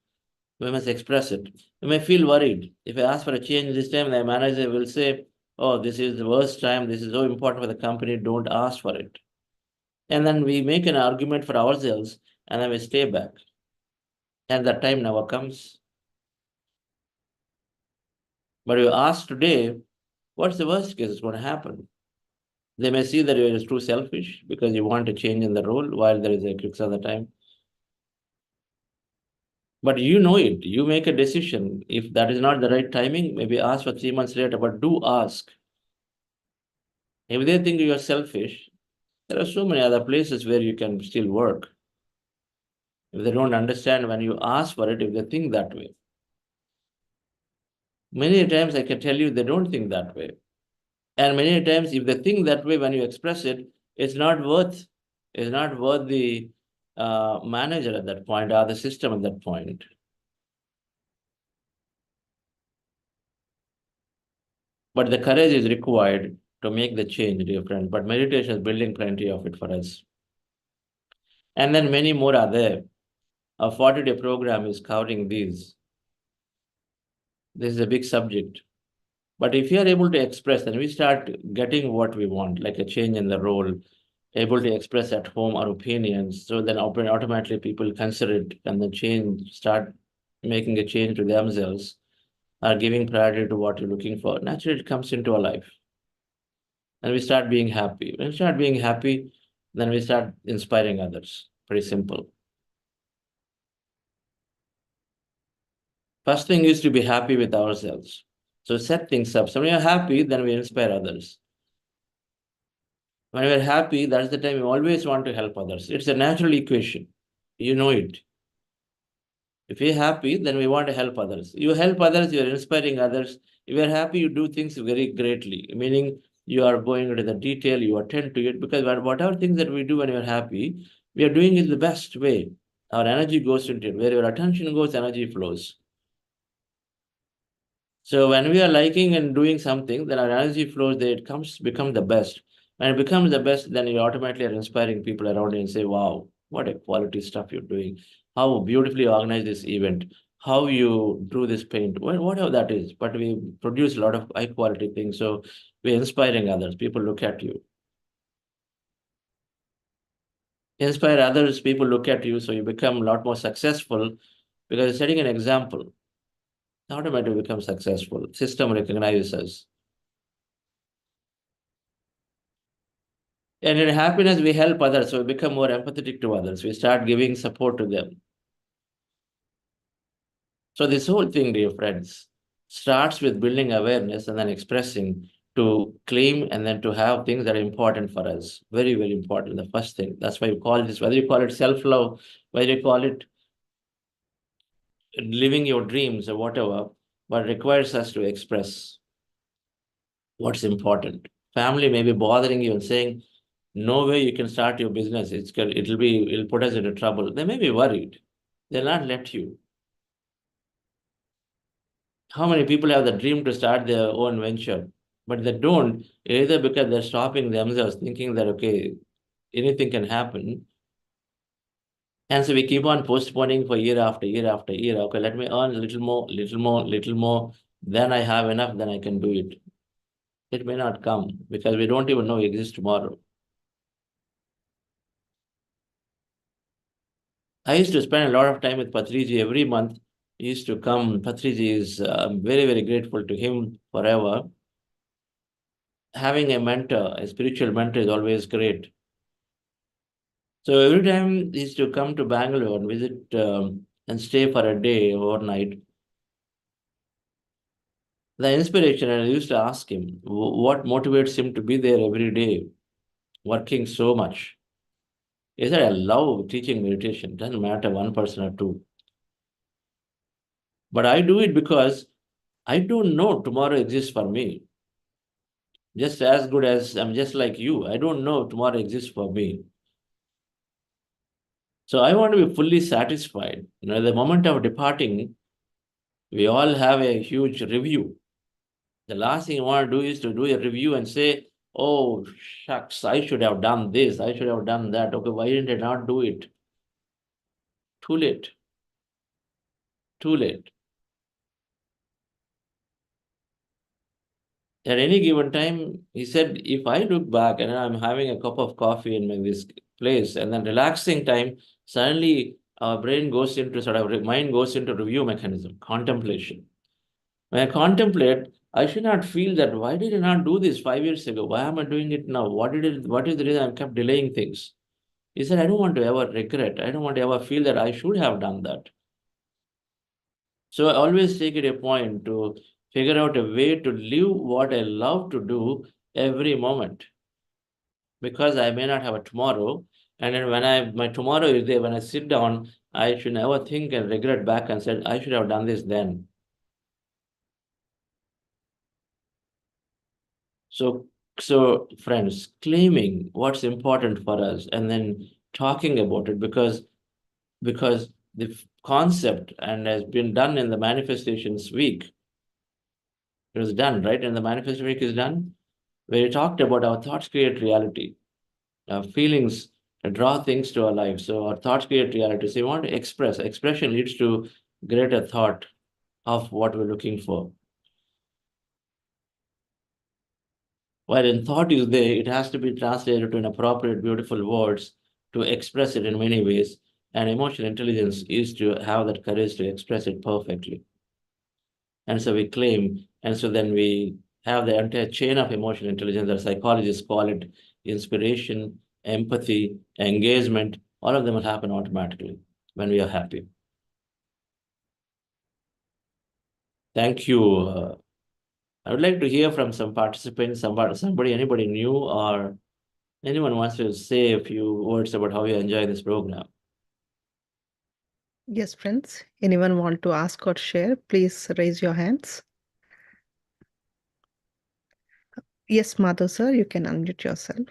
we must express it. We may feel worried. If I ask for a change this time, the manager will say, oh, this is the worst time. This is so important for the company. Don't ask for it. And then we make an argument for ourselves and then we stay back. And that time never comes. But you ask today, what's the worst case that's going to happen? They may see that you're too selfish because you want to change in the role while there is a crux of the time. But you know it. You make a decision. If that is not the right timing, maybe ask for 3 months later, but do ask. If they think you are selfish, there are so many other places where you can still work. If they don't understand when you ask for it, if they think that way. Many times I can tell you they don't think that way. And many times if they think that way, when you express it, it's not worth the manager at that point or the system at that point. But the courage is required to make the change, dear friend. But meditation is building plenty of it for us. And then many more are there. A 40-day program is covering these. This is a big subject. But if you are able to express, then we start getting what we want, like a change in the role, able to express at home our opinions. So then automatically people consider it and then start making a change to themselves, are giving priority to what you're looking for. Naturally, it comes into our life. And we start being happy. When we start being happy, then we start inspiring others. Pretty simple. First thing is to be happy with ourselves. So set things up. So when you're happy, then we inspire others. When we're happy, that's the time we always want to help others. It's a natural equation. You know it. If you're happy, then we want to help others. You help others, you're inspiring others. If you're happy, you do things very greatly, meaning you are going into the detail, you attend to it, because whatever things that we do when you're happy, we are doing it the best way. Our energy goes into it. Where your attention goes, energy flows. So when we are liking and doing something, then our energy flows there, it becomes the best. When it becomes the best, then you automatically are inspiring people around you and say, wow, what a quality stuff you're doing. How beautifully organized this event, how you drew this paint, whatever that is. But we produce a lot of high quality things. So we're inspiring others. People look at you. Inspire others, people look at you. So you become a lot more successful because you're setting an example. Automatically become successful. System recognizes us. And in happiness, we help others. So we become more empathetic to others. We start giving support to them. So this whole thing, dear friends, starts with building awareness and then expressing to claim and then to have things that are important for us. Very, very important. The first thing. That's why you call this, whether you call it self-love, whether you call it living your dreams or whatever, but requires us to express what's important. Family may be bothering you and saying, no way you can start your business. It'll put us into trouble. They may be worried. They'll not let you. How many people have the dream to start their own venture, but they don't, either because they're stopping themselves, thinking that, okay, anything can happen. And so we keep on postponing for year after year after year. Okay, let me earn a little more, little more, little more. Then I have enough, then I can do it. It may not come because we don't even know it exists tomorrow. I used to spend a lot of time with Patriji every month. He used to come. Patriji is very, very grateful to him forever. Having a mentor, a spiritual mentor, is always great. So every time he used to come to Bangalore and visit and stay for a day overnight, the inspiration, I used to ask him, what motivates him to be there every day, working so much? He said, I love teaching meditation. Doesn't matter one person or two. But I do it because I don't know tomorrow exists for me. Just as good as I'm just like you. I don't know tomorrow exists for me. So I want to be fully satisfied. The moment of departing, we all have a huge review. The last thing you want to do is to do a review and say, oh, shucks, I should have done this. I should have done that. Okay, why didn't I not do it? Too late. Too late. At any given time, he said, if I look back and I'm having a cup of coffee in this place and then relaxing time, suddenly our brain goes into mind goes into review mechanism, contemplation. When I contemplate, I should not feel that, why did I not do this 5 years ago? Why am I doing it now? What is the reason I kept delaying things? He said, I don't want to ever regret. I don't want to ever feel that I should have done that. So I always take it a point to figure out a way to live what I love to do every moment. Because I may not have a tomorrow. And then when my tomorrow is there, when I sit down, I should never think and regret back and say, I should have done this then. So friends, claiming what's important for us and then talking about it, because the concept and has been done in the manifestations week. It was done, right? And the manifestation week is done, where we talked about our thoughts create reality. Our feelings draw things to our life. So our thoughts create reality. So you want to express. Expression leads to greater thought of what we're looking for. While in thought is there, it has to be translated to an appropriate, beautiful words to express it in many ways. And emotional intelligence is to have that courage to express it perfectly. And so we claim, and so then we have the entire chain of emotional intelligence that psychologists call it inspiration, empathy, engagement. All of them will happen automatically when we are happy. Thank you. I would like to hear from some participants, anybody new, or anyone wants to say a few words about how you enjoy this program. Yes, friends. Anyone want to ask or share? Please raise your hands. Yes, Madhu sir, you can unmute yourself.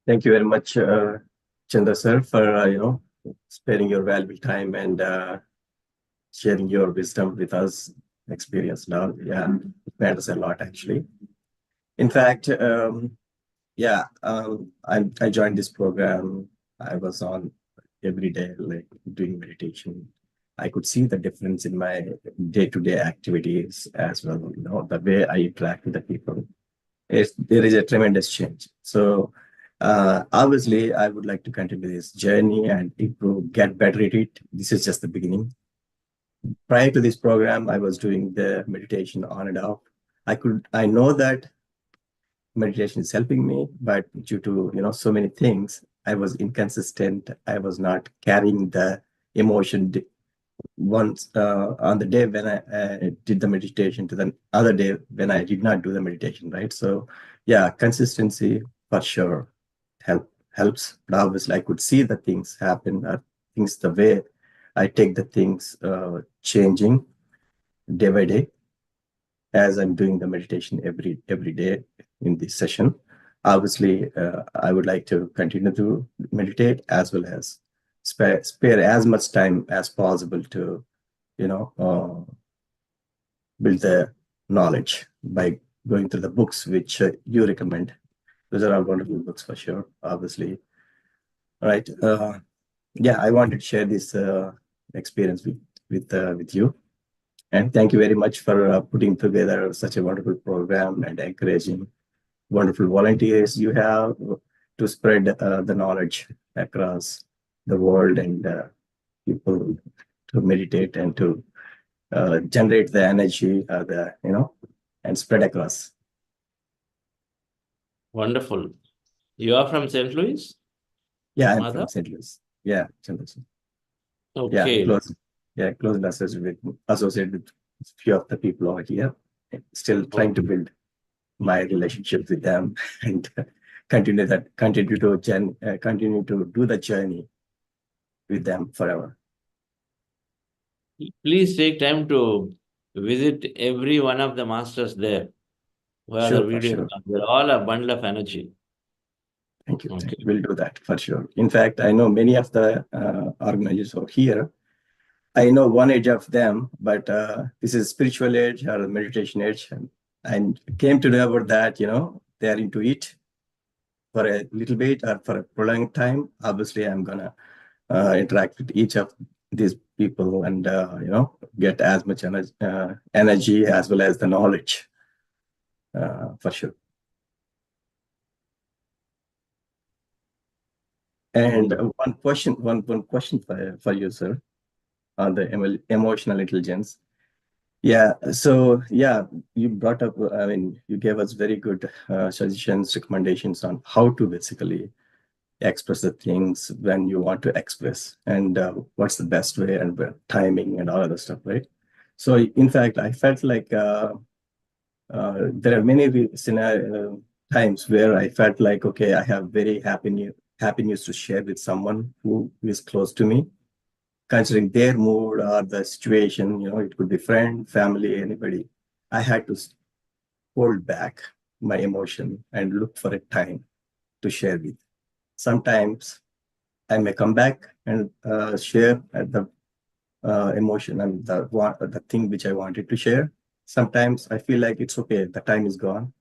Thank you very much, Chandra sir, for sparing your valuable time and sharing your wisdom with us, experience now. Yeah, it matters a lot actually. In fact, I joined this program. I was on every day, like doing meditation. I could see the difference in my day-to-day activities as well. The way I interact with the people. There is a tremendous change. So obviously, I would like to continue this journey and improve, get better at it. This is just the beginning. Prior to this program, I was doing the meditation on and off. I know that meditation is helping me, but due to so many things, I was inconsistent. I was not carrying the emotion once on the day when I did the meditation to the other day when I did not do the meditation, right? So yeah, consistency for sure helps. But obviously I could see the things happen, things the way I take the things changing day by day as I'm doing the meditation every day in this session. Obviously, I would like to continue to meditate as well as spare as much time as possible to, build the knowledge by going through the books which you recommend. Those are all wonderful books for sure, obviously. All right. I wanted to share this experience with you. And thank you very much for putting together such a wonderful program and encouraging wonderful volunteers you have to spread the knowledge across the world and people to meditate and to generate the energy, and spread across. Wonderful. You are from St. Louis? Yeah, I'm from St. Louis. Yeah, St. Louis. Okay. Close associated with a few of the people over here. Still trying to build my relationship with them and continue to do the journey with them forever. Please take time to visit every one of the masters there. Sure. They're all a bundle of energy. Thank you. Okay. We'll do that for sure. In fact, I know many of the organizers over here. I know one age of them, but this is spiritual age or meditation age. And came to know about that, they are into it for a little bit or for a prolonged time. Obviously, I'm going to interact with each of these people and, get as much energy as well as the knowledge for sure. And one question for you, sir, on the emotional intelligence. Yeah. So you brought up, you gave us very good suggestions, recommendations on how to basically express the things when you want to express and what's the best way and timing and all of that stuff, right? So in fact, I felt like there are many times where I felt like, okay, I have very happy news to share with someone who is close to me, considering their mood or the situation, it could be friend, family, anybody. I had to hold back my emotion and look for a time to share with. Sometimes I may come back and share the emotion and the thing which I wanted to share. Sometimes I feel like it's okay, the time is gone.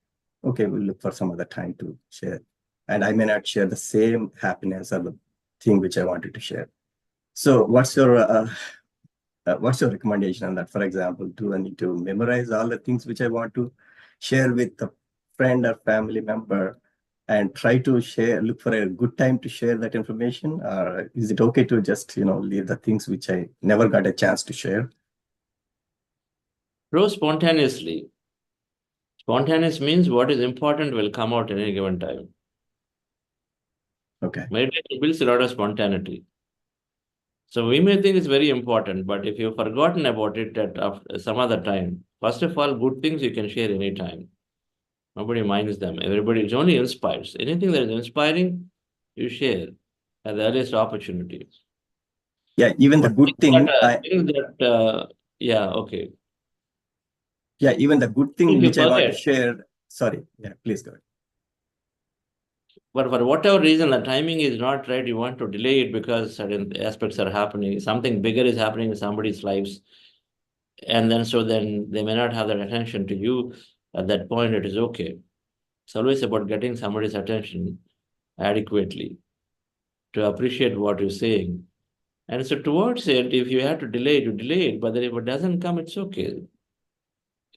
Okay, we'll look for some other time to share. And I may not share the same happiness or the thing which I wanted to share. So what's your recommendation on that? For example, do I need to memorize all the things which I want to share with a friend or family member and try to look for a good time to share that information? Or is it okay to just, leave the things which I never got a chance to share? Flow spontaneously. Spontaneous means what is important will come out at any given time. Okay. Meditation builds a lot of spontaneity. So we may think it's very important, but if you've forgotten about it at some other time, first of all, good things you can share anytime. Nobody minds them. Everybody, it only inspires. Anything that is inspiring, you share at the earliest opportunity. Yeah, even the good thing. Yeah, okay. Yeah, even the good thing If which you I want to forget, share. Sorry, yeah, please go ahead. but for whatever reason, the timing is not right. You want to delay it because certain aspects are happening. Something bigger is happening in somebody's lives. And then they may not have that attention to you. At that point, it is okay. It's always about getting somebody's attention adequately to appreciate what you're saying. And so towards it, if you have to delay it, you delay it. But then if it doesn't come, it's okay.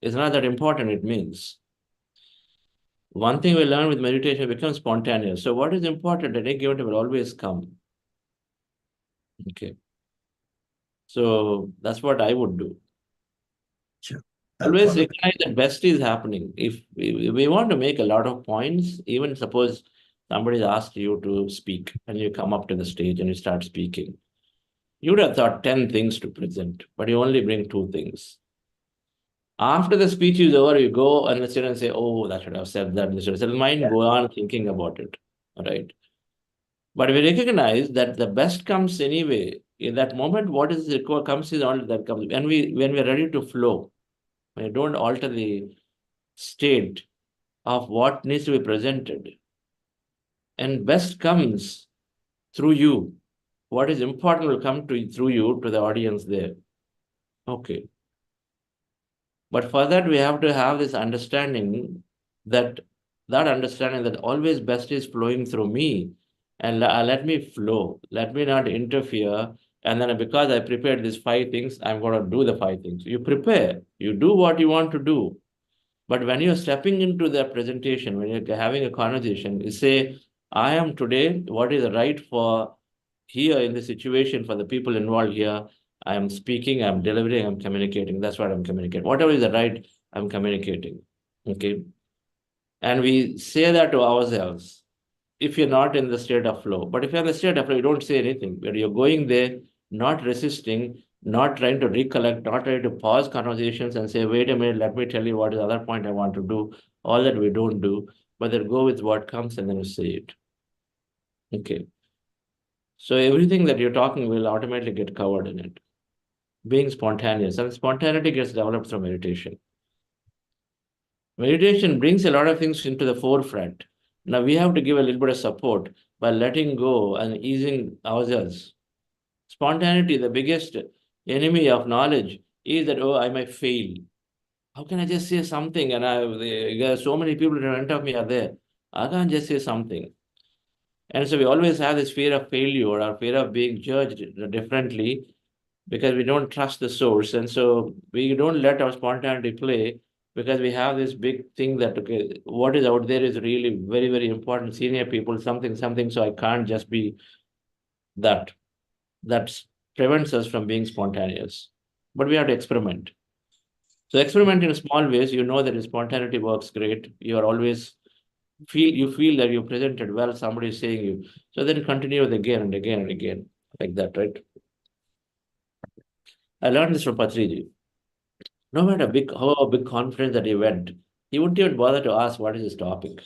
It's not that important, it means. One thing we learn with meditation becomes spontaneous. So what is important at any given time will always come. Okay. So that's what I would do. Sure. Always recognize that best is happening. If we want to make a lot of points, even suppose somebody's asked you to speak and you come up to the stage and you start speaking, you would have thought 10 things to present, but you only bring 2 things. After the speech is over, you go and sit and say, oh, that should have said that. The mind go on thinking about it. All right. But we recognize that the best comes anyway. In that moment, what is required comes is all that comes. When we're ready to flow, when you don't alter the state of what needs to be presented. And best comes through you. What is important will come through you to the audience there. Okay. But for that, we have to have this understanding that always best is flowing through me. And let me flow. Let me not interfere. And then because I prepared these 5 things, I'm going to do the 5 things. You prepare. You do what you want to do. But when you're stepping into the presentation, when you're having a conversation, you say, I am today what is right for here in the situation for the people involved here. I am speaking, I'm delivering, I'm communicating. That's what I'm communicating. Whatever is the right, I'm communicating. Okay. And we say that to ourselves if you're not in the state of flow. But if you're in the state of flow, you don't say anything. But you're going there, not resisting, not trying to recollect, not trying to pause conversations and say, wait a minute, let me tell you what is the other point I want to do. All that we don't do, but then go with what comes and then you say it. Okay. So everything that you're talking will automatically get covered in it. Being spontaneous, and spontaneity gets developed through meditation. Meditation brings a lot of things into the forefront. Now we have to give a little bit of support by letting go and easing ourselves. Spontaneity, the biggest enemy of knowledge, is that, oh, I might fail. How can I just say something? And so many people in front of me are there. I can't just say something. And so we always have this fear of failure or fear of being judged differently because we don't trust the source. And so we don't let our spontaneity play because we have this big thing that, okay, what is out there is really very, very important. Senior people, something. So I can't just be that. That prevents us from being spontaneous. But we have to experiment. So experiment in small ways. You know that spontaneity works great. You are always feel that you presented well, somebody is saying you. So then continue with again and again and again, like that, right? I learned this from Patriji. No matter how big conference that he went, he wouldn't even bother to ask what is his topic.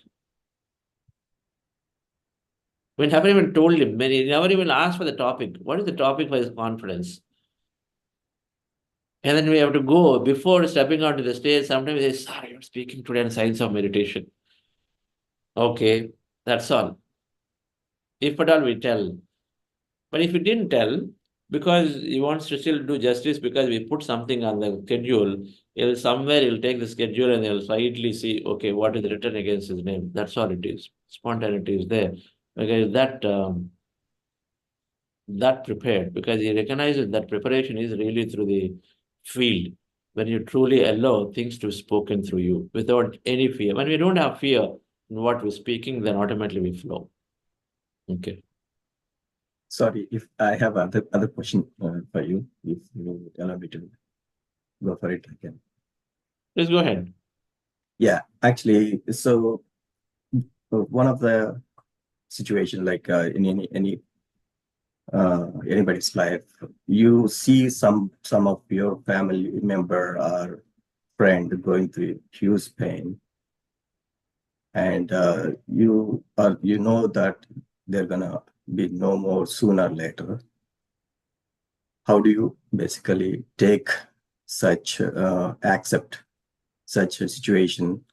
We never even told him, he never even asked for the topic. What is the topic for his conference? And then we have to go, before stepping onto the stage, sometimes they say, sorry, I'm speaking today on science of meditation. Okay, that's all. If at all we tell. But if we didn't tell, because he wants to still do justice, because we put something on the schedule, he'll take the schedule and he'll slightly see, okay, what is written against his name. That's all it is. Spontaneity is there. Because that prepared, because he recognizes that preparation is really through the field, when you truly allow things to be spoken through you without any fear. When we don't have fear in what we're speaking, then automatically we flow. Okay. Sorry, if I have other question for you, if you allow me to go for it, I can. Please go ahead. Yeah, actually, so one of the situation, like in anybody's life, you see some of your family member or friend going through huge pain, and you know that they're gonna be no more sooner or later. How do you basically take such accept such a situation,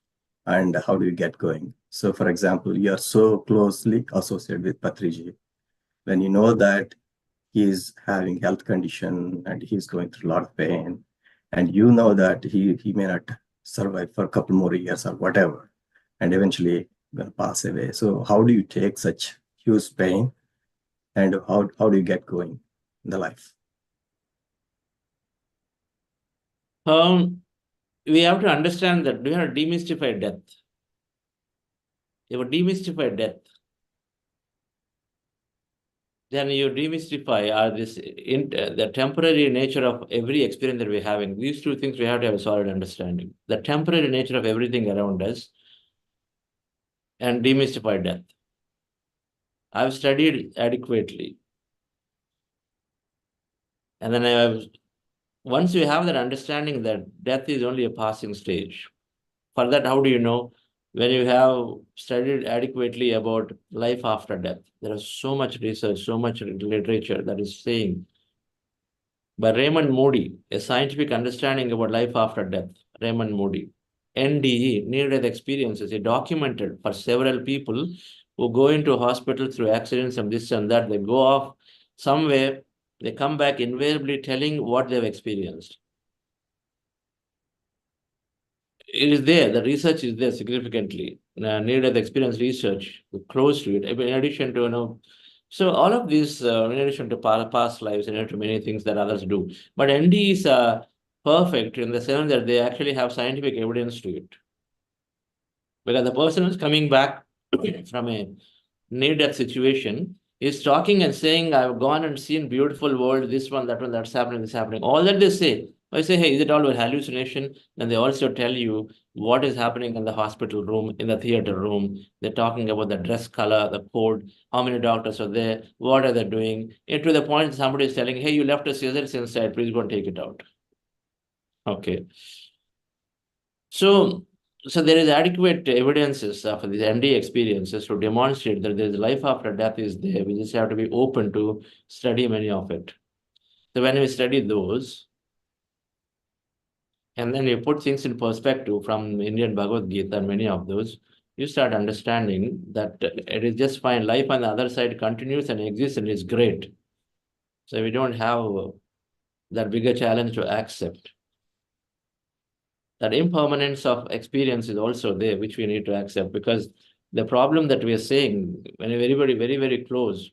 and how do you get going? So for example, you are so closely associated with Patriji, when you know that he's having health condition and he's going through a lot of pain, and you know that he may not survive for a couple more years or whatever, and eventually going to pass away. So how do you take such huge pain, and how do you get going in the life? We have to understand that we have to demystify death. You have to demystify death. Then you demystify the temporary nature of every experience that we're having. These two things we have to have a solid understanding. The temporary nature of everything around us, and demystify death. I've studied adequately. And then once you have that understanding that death is only a passing stage, for that, how do you know? When you have studied adequately about life after death, there is so much research, so much literature that is saying by Raymond Moody, a scientific understanding about life after death. Raymond Moody, NDE, near-death experiences, he documented for several people who go into hospital through accidents and this and that. They go off somewhere, they come back invariably telling what they've experienced. It is there, the research is there significantly. Near-death experience research, close to it, in addition to, so all of these, in addition to past lives, in addition to many things that others do. But ND is perfect in the sense that they actually have scientific evidence to it. Because the person who's coming back from a near-death situation is talking and saying, I've gone and seen beautiful world, this one, that one, that's happening, this happening. All that they say. I say, hey, is it all a hallucination? Then they also tell you what is happening in the hospital room, in the theater room. They're talking about the dress color, the code, how many doctors are there, what are they doing. And to the point somebody is telling, hey, you left a scissors inside, please go and take it out. Okay. So there is adequate evidences of these ND experiences to demonstrate that there is life after death is there. We just have to be open to study many of it. So when we study those, and then you put things in perspective from Indian Bhagavad Gita and many of those, you start understanding that it is just fine. Life on the other side continues and exists and is great. So we don't have that bigger challenge to accept. That impermanence of experience is also there, which we need to accept, because the problem that we are saying, when everybody very, very close,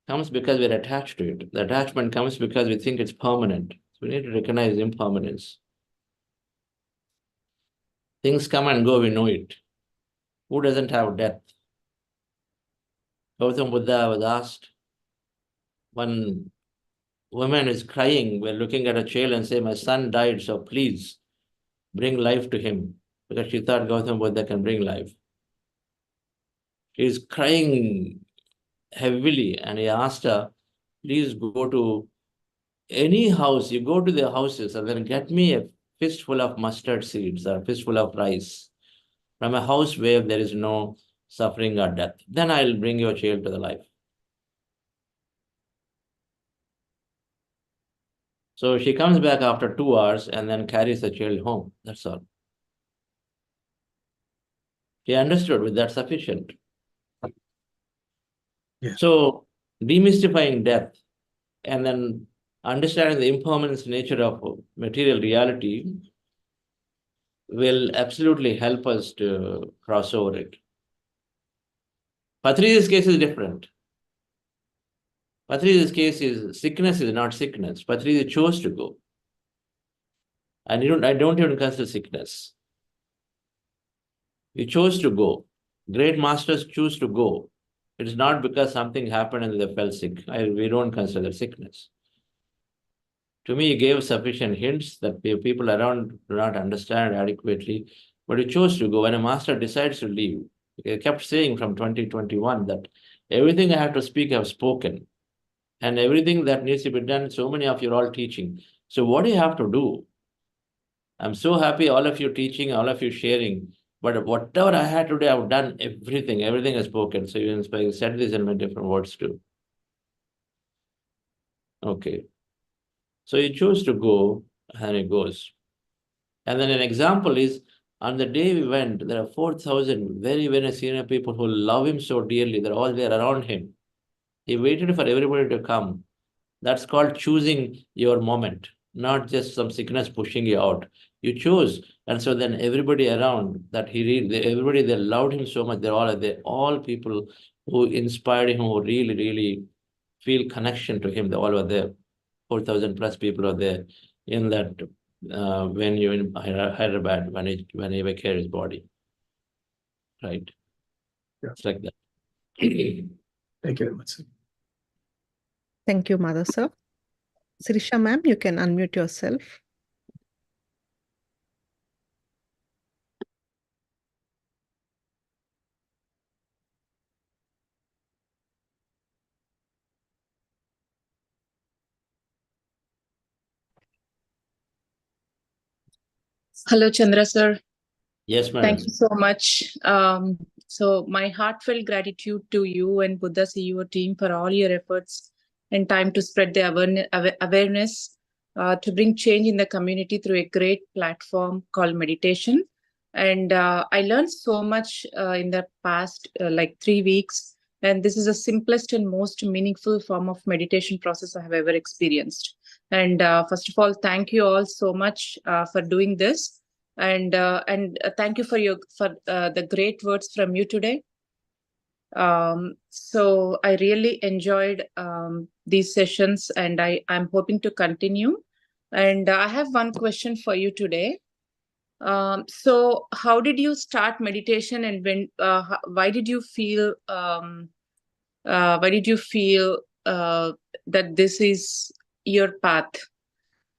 comes because we're attached to it. The attachment comes because we think it's permanent. So we need to recognize impermanence. Things come and go, we know it. Who doesn't have death? Gautam Buddha was asked, one woman is crying, we're looking at a child and say, my son died, so please bring life to him, because she thought Gautam Buddha can bring life. She's crying heavily, and he asked her, please go to any house, you go to the houses and then get me a fistful of mustard seeds or a fistful of rice from a house where there is no suffering or death. Then I'll bring your child to the life. So she comes back after 2 hours and then carries the child home. That's all. She understood with that sufficient. Yeah. So demystifying death and then understanding the impermanence nature of material reality will absolutely help us to cross over it. Patri's case is different. Patri's case is sickness is not sickness. Patri chose to go. And I don't even consider sickness. You chose to go. Great masters choose to go. It is not because something happened and they fell sick. We don't consider that sickness. To me, he gave sufficient hints that people around do not understand adequately, but he chose to go. When a master decides to leave, he kept saying from 2021 that everything I have to speak, I have spoken. And everything that needs to be done, so many of you are all teaching. So what do you have to do? I'm so happy, all of you teaching, all of you sharing. But whatever I had to do, I've done everything. Everything is spoken. So you said this in my different words too. Okay. So you choose to go, and it goes. And then an example is, on the day we went, there are 4,000 very, very senior people who love him so dearly. They're all there around him. He waited for everybody to come. That's called choosing your moment, not just some sickness pushing you out. You chose. And so then everybody around that everybody, they loved him so much. They're all people who inspired him, who really, really feel connection to him. They all were there. 4,000 plus people are there in that venue in Hyderabad when he vacated his body. Right? Yeah. It's like that. Thank you very much, sir. Thank you, Mother Sir. Sirisha ma'am, you can unmute yourself. Hello, Chandra sir. Yes, madam. Thank you so much. So my heartfelt gratitude to you and Buddha CEO team for all your efforts and time to spread the awareness to bring change in the community through a great platform called meditation. And I learned so much in the past like 3 weeks. And this is the simplest and most meaningful form of meditation process I have ever experienced. And first of all, thank you all so much for doing this. And thank you for the great words from you today. So I really enjoyed these sessions, and I'm hoping to continue. And I have one question for you today. So how did you start meditation, and when? Why did you feel? Why did you feel that this is your path?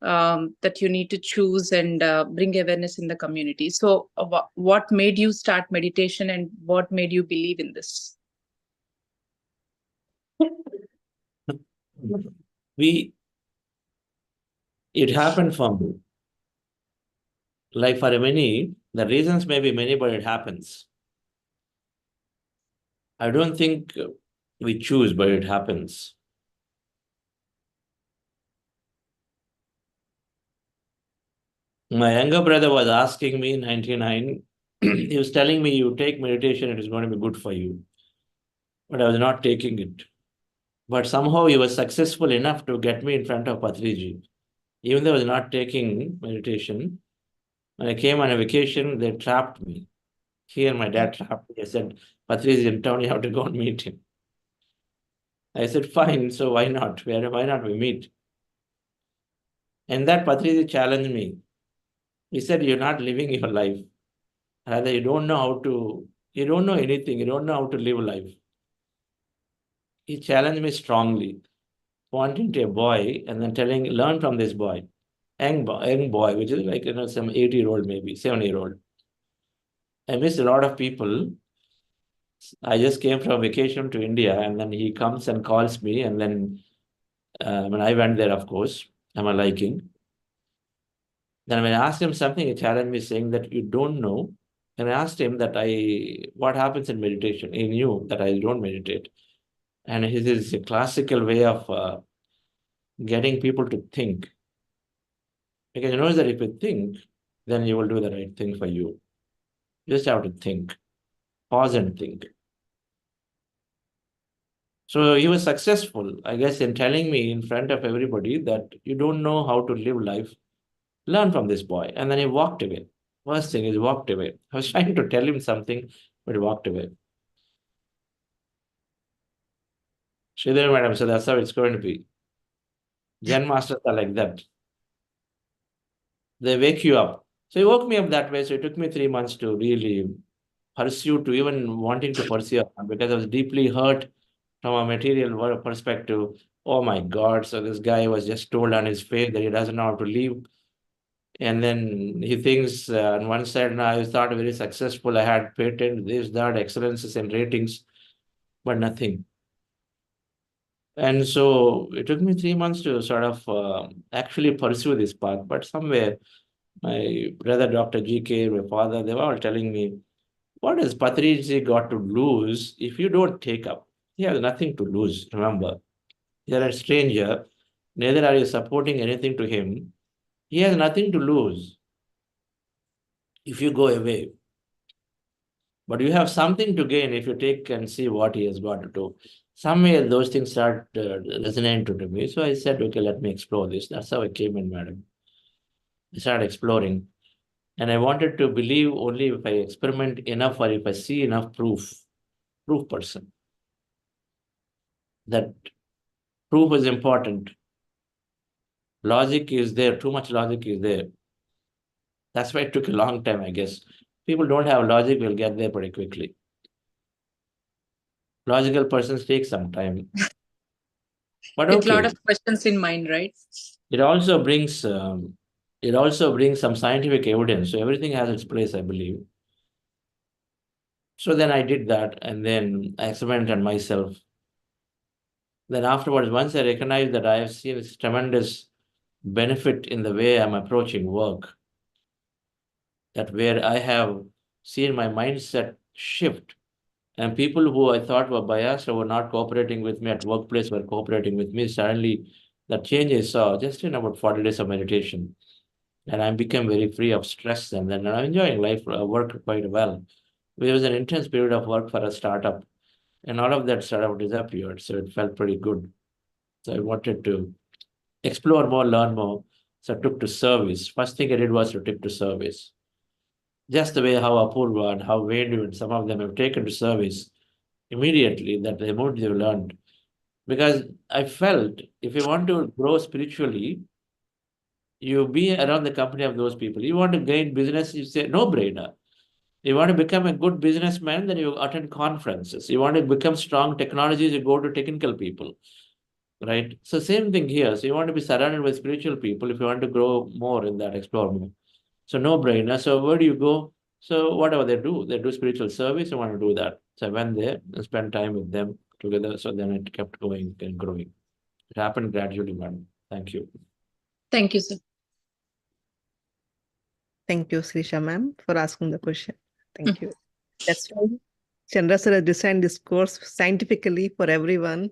That you need to choose and bring awareness in the community. So what made you start meditation, and what made you believe in this? It happened for me. Like for many, the reasons may be many, but it happens. I don't think we choose, but it happens. My younger brother was asking me in 99, he was telling me, you take meditation, it is going to be good for you. But I was not taking it. But somehow he was successful enough to get me in front of Patriji. Even though I was not taking meditation, when I came on a vacation, they trapped me. He and my dad trapped me. They said, Patriji is in town, you have to go and meet him. I said, fine, so why not? Why not we meet? And that Patriji challenged me. He said, you're not living your life. Rather, you don't know anything. You don't know how to live life. He challenged me strongly, pointing to a boy and then telling, learn from this boy. Young boy, which is like, some 8-year-old, maybe 7-year-old. I missed a lot of people. I just came from vacation to India, and then he comes and calls me, and then when I went there, of course, I'm a liking. Then when I asked him something, he challenged me saying that you don't know And I asked him that what happens in meditation. He knew that I don't meditate. And his is a classical way of getting people to think. Because he knows that if you think, then you will do the right thing for you. You just have to think, pause and think. So he was successful, I guess, in telling me in front of everybody that you don't know how to live life. Learn from this boy. And then he walked away. First thing is he walked away. I was trying to tell him something, but he walked away. Sridhar madam, so that's how it's going to be. Zen masters are like that. They wake you up. So he woke me up that way. So it took me 3 months to really pursue, to even wanting to pursue, because I was deeply hurt from a material perspective. Oh my God. So this guy was just told on his face that he doesn't know how to live. And then he thinks on one side, now I thought very successful. I had patent, this, that, excellences and ratings, but nothing. And so it took me 3 months to sort of actually pursue this path. But somewhere, my brother, Dr. GK, my father, they were all telling me, what has Patrici got to lose if you don't take up? He has nothing to lose, remember. You're a stranger, neither are you supporting anything to him. He has nothing to lose if you go away. But you have something to gain if you take and see what he has got to do. Somewhere those things start resonating to me. So I said, okay, let me explore this. That's how I came in, madam. I started exploring. And I wanted to believe only if I experiment enough or if I see enough proof person. That proof is important. Logic is there, too much logic is there. That's why it took a long time, I guess. People don't have logic, will get there pretty quickly. Logical persons take some time. But With a lot okay. of questions in mind, right? It also brings some scientific evidence. So everything has its place, I believe. So then I did that, and then I experimented on myself. Then afterwards, once I recognized that I have seen this tremendous benefit in the way I'm approaching work, that where I have seen my mindset shift, and people who I thought were biased or were not cooperating with me at workplace were cooperating with me. Suddenly, that change I saw just in about 40 days of meditation. And I became very free of stress, and then I'm enjoying life, work quite well. There was an intense period of work for a startup, and all of that startup disappeared. So it felt pretty good. So I wanted to explore more, learn more. So I took to service. First thing I did was to take to service. Just the way how Apurva and how Vedu and some of them have taken to service immediately, that the moment they've learned. Because I felt if you want to grow spiritually, you be around the company of those people. You want to gain business, you say no brainer. You want to become a good businessman, then you attend conferences. You want to become strong technologies, you go to technical people. Right? So same thing here. So you want to be surrounded with spiritual people if you want to grow more in that, explore more. So no brainer. So where do you go? So whatever they do spiritual service. I want to do that. So I went there and spent time with them together. So then it kept going and growing. It happened gradually, madam. Thank you. Thank you, sir. Thank you, Srisha ma'am, for asking the question. Thank you. That's why Chandra sir has designed this course scientifically for everyone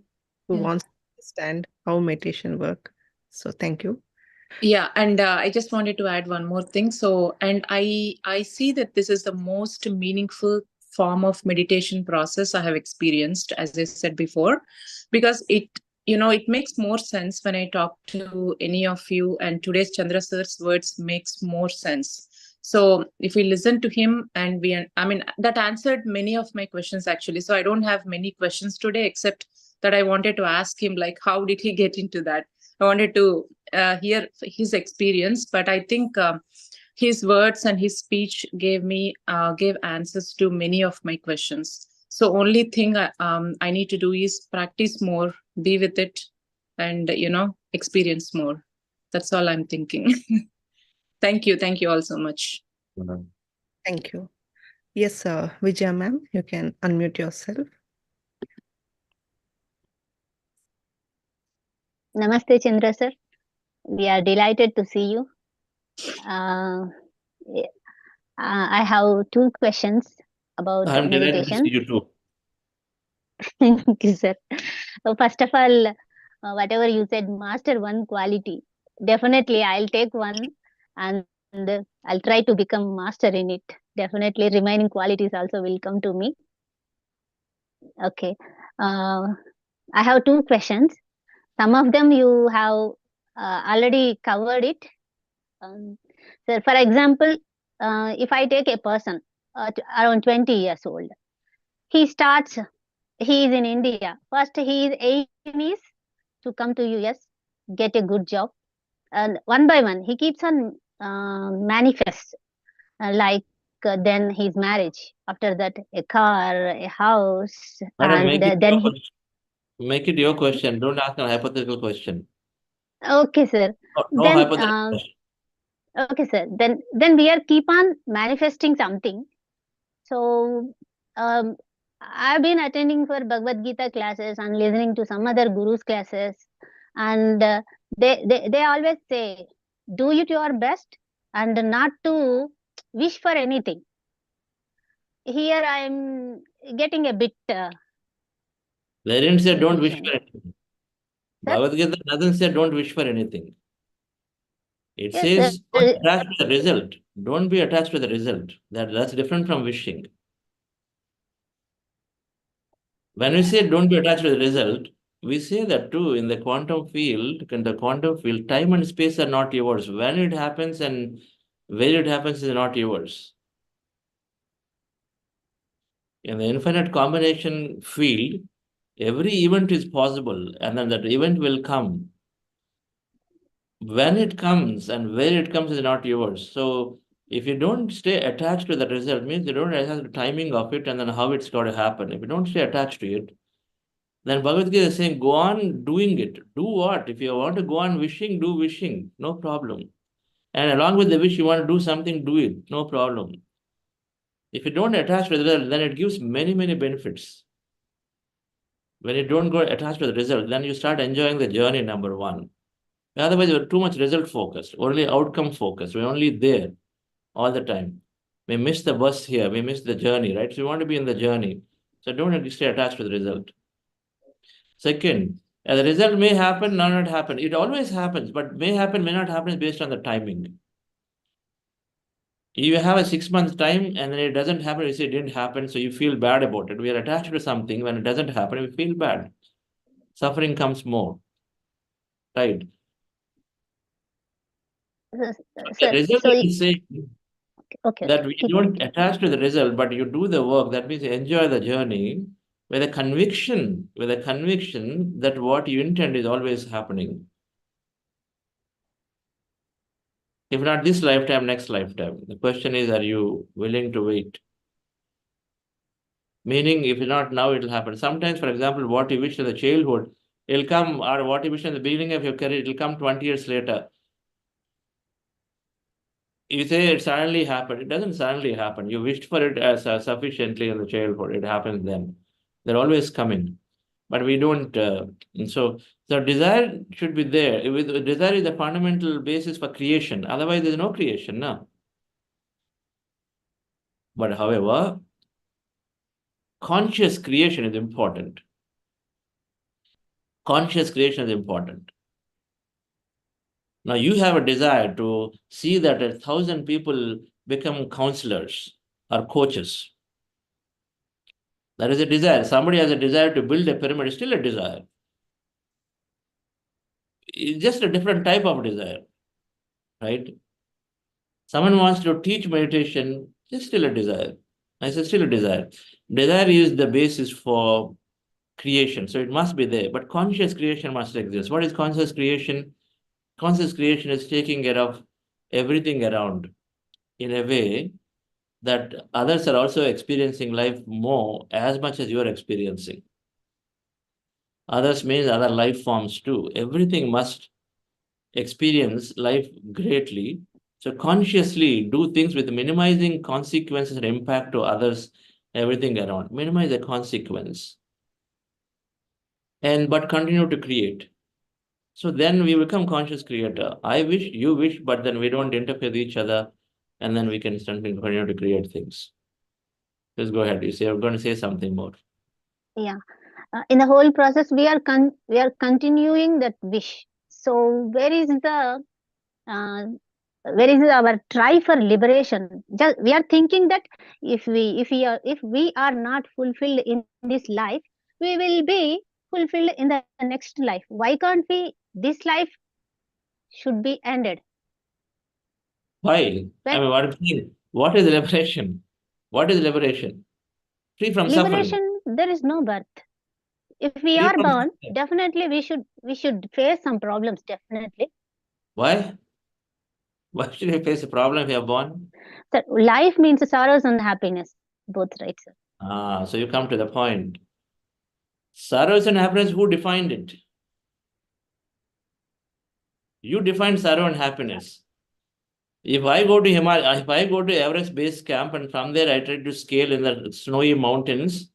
who wants to understand how meditation work. So thank you. Yeah, and I just wanted to add one more thing. So, and I see that this is the most meaningful form of meditation process I have experienced, as I said before, because it makes more sense when I talk to any of you, and today's Chandra sir's words makes more sense. So if we listen to him and that answered many of my questions actually. So I don't have many questions today, except that I wanted to ask him, like, how did he get into that? I wanted to hear his experience, but I think his words and his speech gave answers to many of my questions. So only thing I need to do is practice more, be with it, and experience more. That's all I'm thinking. Thank you all so much. Thank you. Yes, Vijaya ma'am, you can unmute yourself. Namaste, Chandra sir. We are delighted to see you. I have two questions about I'm delighted to meditation. see you too. Thank you, sir. So first of all, whatever you said, master one quality. Definitely, I'll take one and I'll try to become master in it. Definitely, remaining qualities also will come to me. Okay. Uh, I have two questions. Some of them you have already covered it. So, for example, if I take a person around 20 years old, he starts, he is in India. First, his aim is to come to US, get a good job. And one by one, he keeps on manifest like then his marriage. After that, a car, a house, Madam, and then he. make it your question. Don't ask a hypothetical question. Okay, sir. No Then hypothetical question. okay, sir. Then we are keep on manifesting something. So I've been attending for Bhagavad Gita classes and listening to some other gurus classes, and they always say, do it your best and not to wish for anything. Here I'm getting a bit. They didn't say don't wish Sir? for anything. Bhagavad Gita doesn't say don't wish for anything. It Yes, says don't attach to the result. Don't be attached to the result. That's different from wishing. When we say don't be attached to the result, we say that too in the quantum field. In the quantum field, time and space are not yours. When it happens and where it happens is not yours. In the infinite combination field, every event is possible, and then that event will come. When it comes and where it comes is not yours. So if you don't stay attached to the result, means you don't attach the timing of it and then how it's got to happen. If you don't stay attached to it, then Bhagavad Gita is saying, go on doing it. Do what? If you want to go on wishing, do wishing. No problem. And along with the wish, you want to do something, do it. No problem. If you don't attach to the result, then it gives many, many benefits. When you don't go attached to the result, then you start enjoying the journey, number one. Otherwise, we're too much result focused, only outcome focused. We're only there all the time. We miss the bus here, we miss the journey, right? So we want to be in the journey. So don't stay attached to the result. Second, the result may happen, not happen. It always happens, but may happen, may not happen based on the timing. You have a 6 month time and then it doesn't happen, you say it didn't happen, so you feel bad about it. We are attached to something, when it doesn't happen, we feel bad. Suffering comes more, right? The result is saying that we don't attach to the result, but you do the work. That means you enjoy the journey with a conviction that what you intend is always happening. If not this lifetime, next lifetime. The question is, are you willing to wait? Meaning, if not now, it will happen. Sometimes, for example, what you wish in the childhood, it'll come, or what you wish in the beginning of your career, it'll come 20 years later. You say it suddenly happened. It doesn't suddenly happen. You wished for it as sufficiently in the childhood. It happens then. They're always coming. But we don't. So desire should be there. Desire is the fundamental basis for creation. Otherwise, there's no creation. No. But however, conscious creation is important. Conscious creation is important. Now you have a desire to see that 1,000 people become counselors or coaches. That is a desire. Somebody has a desire to build a pyramid, it's still a desire. It's just a different type of desire, right? Someone wants to teach meditation, it's still a desire. I said still a desire. Desire is the basis for creation, so it must be there. But conscious creation must exist. What is conscious creation? Conscious creation is taking care of everything around in a way that others are also experiencing life more as much as you are experiencing. Others means other life forms too. Everything must experience life greatly. So consciously do things with minimizing consequences and impact to others, everything around. Minimize the consequence. But continue to create. So then we become conscious creator. I wish, you wish, but then we don't interfere with each other. and then we can continue to create things. Just go ahead. You're going to say something more. Yeah. In the whole process, we are continuing that wish. So where is our try for liberation? Just we are thinking that if we are not fulfilled in this life, we will be fulfilled in the next life. Why can't we? This life should be ended. Why? I mean, what is liberation? What is liberation? Free from Liberation, suffering. there is no birth. If we Free are from born, suffering. definitely we should face some problems, definitely. Why? Why should we face a problem if you are born? So life means sorrows and happiness, both, right, sir? So you come to the point. Sorrows and happiness, who defined it? You defined sorrow and happiness. If I go to Himalaya, if I go to Everest Base Camp and from there I try to scale in the snowy mountains,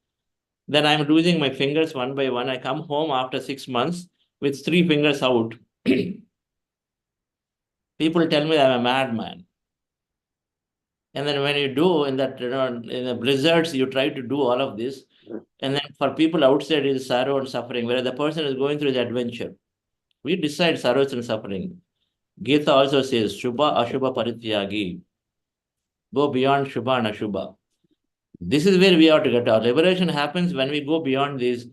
then I'm losing my fingers one by one. I come home after 6 months with 3 fingers out. People tell me I'm a madman. And then when you do in that, in the blizzards, you try to do all of this. And then for people outside, it is sorrow and suffering, whereas the person is going through the adventure. We decide sorrows and suffering. Gita also says, Shubha Ashubha Parityagi. Go beyond Shubha and Ashubha. This is where we have to get our liberation happens when we go beyond these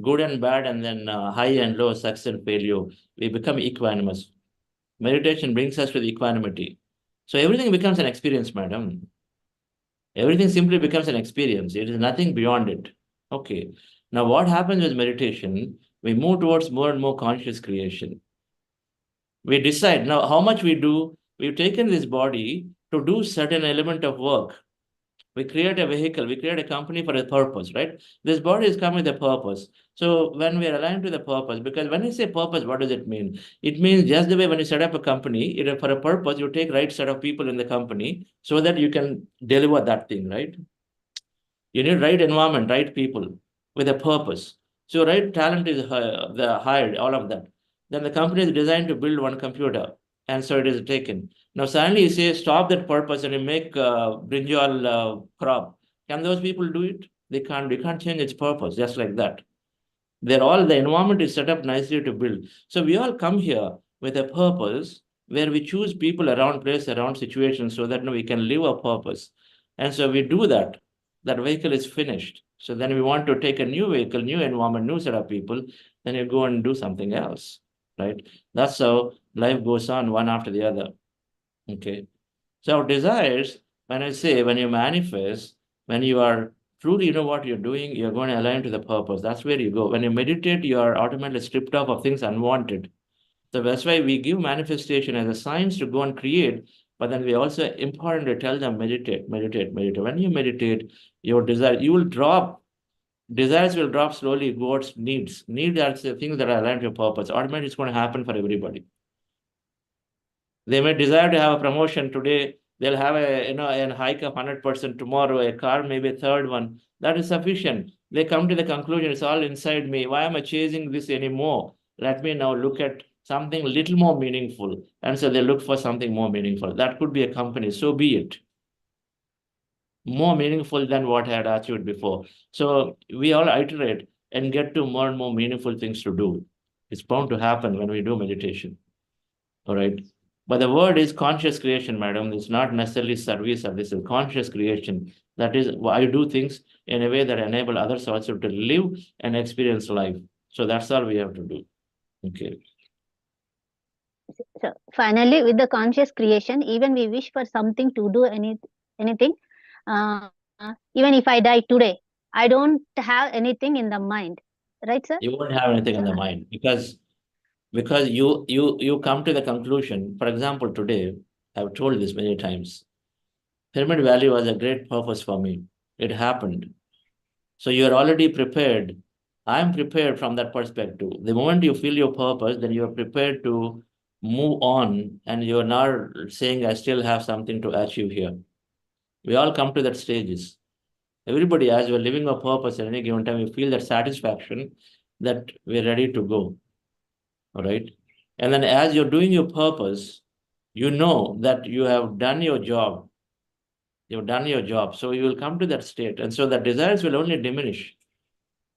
good and bad and then high and low, success and failure. We become equanimous. Meditation brings us to the equanimity. So everything becomes an experience, madam. Everything simply becomes an experience. It is nothing beyond it. Okay. Now what happens with meditation? We move towards more and more conscious creation. We decide now how much we do. We've taken this body to do certain element of work. We create a vehicle, we create a company for a purpose, right? This body is coming with a purpose. So when we are aligned to the purpose, because when you say purpose, what does it mean? It means just the way when you set up a company, for a purpose, you take right set of people in the company so that you can deliver that thing, right? You need right environment, right people with a purpose. So right talent is hired, all of that. Then the company is designed to build one computer, and so it is taken. Now suddenly you say stop that purpose and you make brinjal crop. Can those people do it? They can't. They can't change its purpose just like that. The environment is set up nicely to build. So we all come here with a purpose where we choose people around place, around situations so that we can live a purpose. And so we do that. That vehicle is finished. So then we want to take a new vehicle, new environment, new set of people, then you go and do something else, right? That's how life goes on one after the other. Okay. So our desires, when you manifest, when you are truly you know what you're doing, you're going to align to the purpose. That's where you go. When you meditate, you are automatically stripped off of things unwanted. So that's why we give manifestation as a science to go and create, but then we also important to tell them meditate, meditate, meditate. When you meditate, your desire, you will drop, desires will drop slowly towards needs. Needs are the things that are aligned to your purpose. Automatically, it's going to happen for everybody. They may desire to have a promotion today. They'll have a hike of 100% tomorrow, a car, maybe a third one. That is sufficient. They come to the conclusion, it's all inside me. Why am I chasing this anymore? Let me now look at something little more meaningful. And so they look for something more meaningful. That could be a company, so be it. More meaningful than what I had achieved before. So we all iterate and get to more and more meaningful things to do. It's bound to happen when we do meditation. All right. But the word is conscious creation, madam. It's not necessarily service or this is conscious creation. That is, I do things in a way that enable others also to live and experience life. So that's all we have to do. Okay. So finally, with the conscious creation, even we wish for something to do anything. Even if I die today, I don't have anything in the mind, right, sir? You won't have anything in the mind because you come to the conclusion. For example, today, I've told this many times, Pyramid Valley was a great purpose for me. It happened. So you're already prepared. I'm prepared from that perspective. The moment you feel your purpose, then you're prepared to move on and you're not saying, I still have something to achieve here. We all come to that stages. Everybody, as we're living a purpose at any given time, we feel that satisfaction that we're ready to go. All right. And then as you're doing your purpose, you know that you have done your job You've done your job. So you will come to that state. And so the desires will only diminish.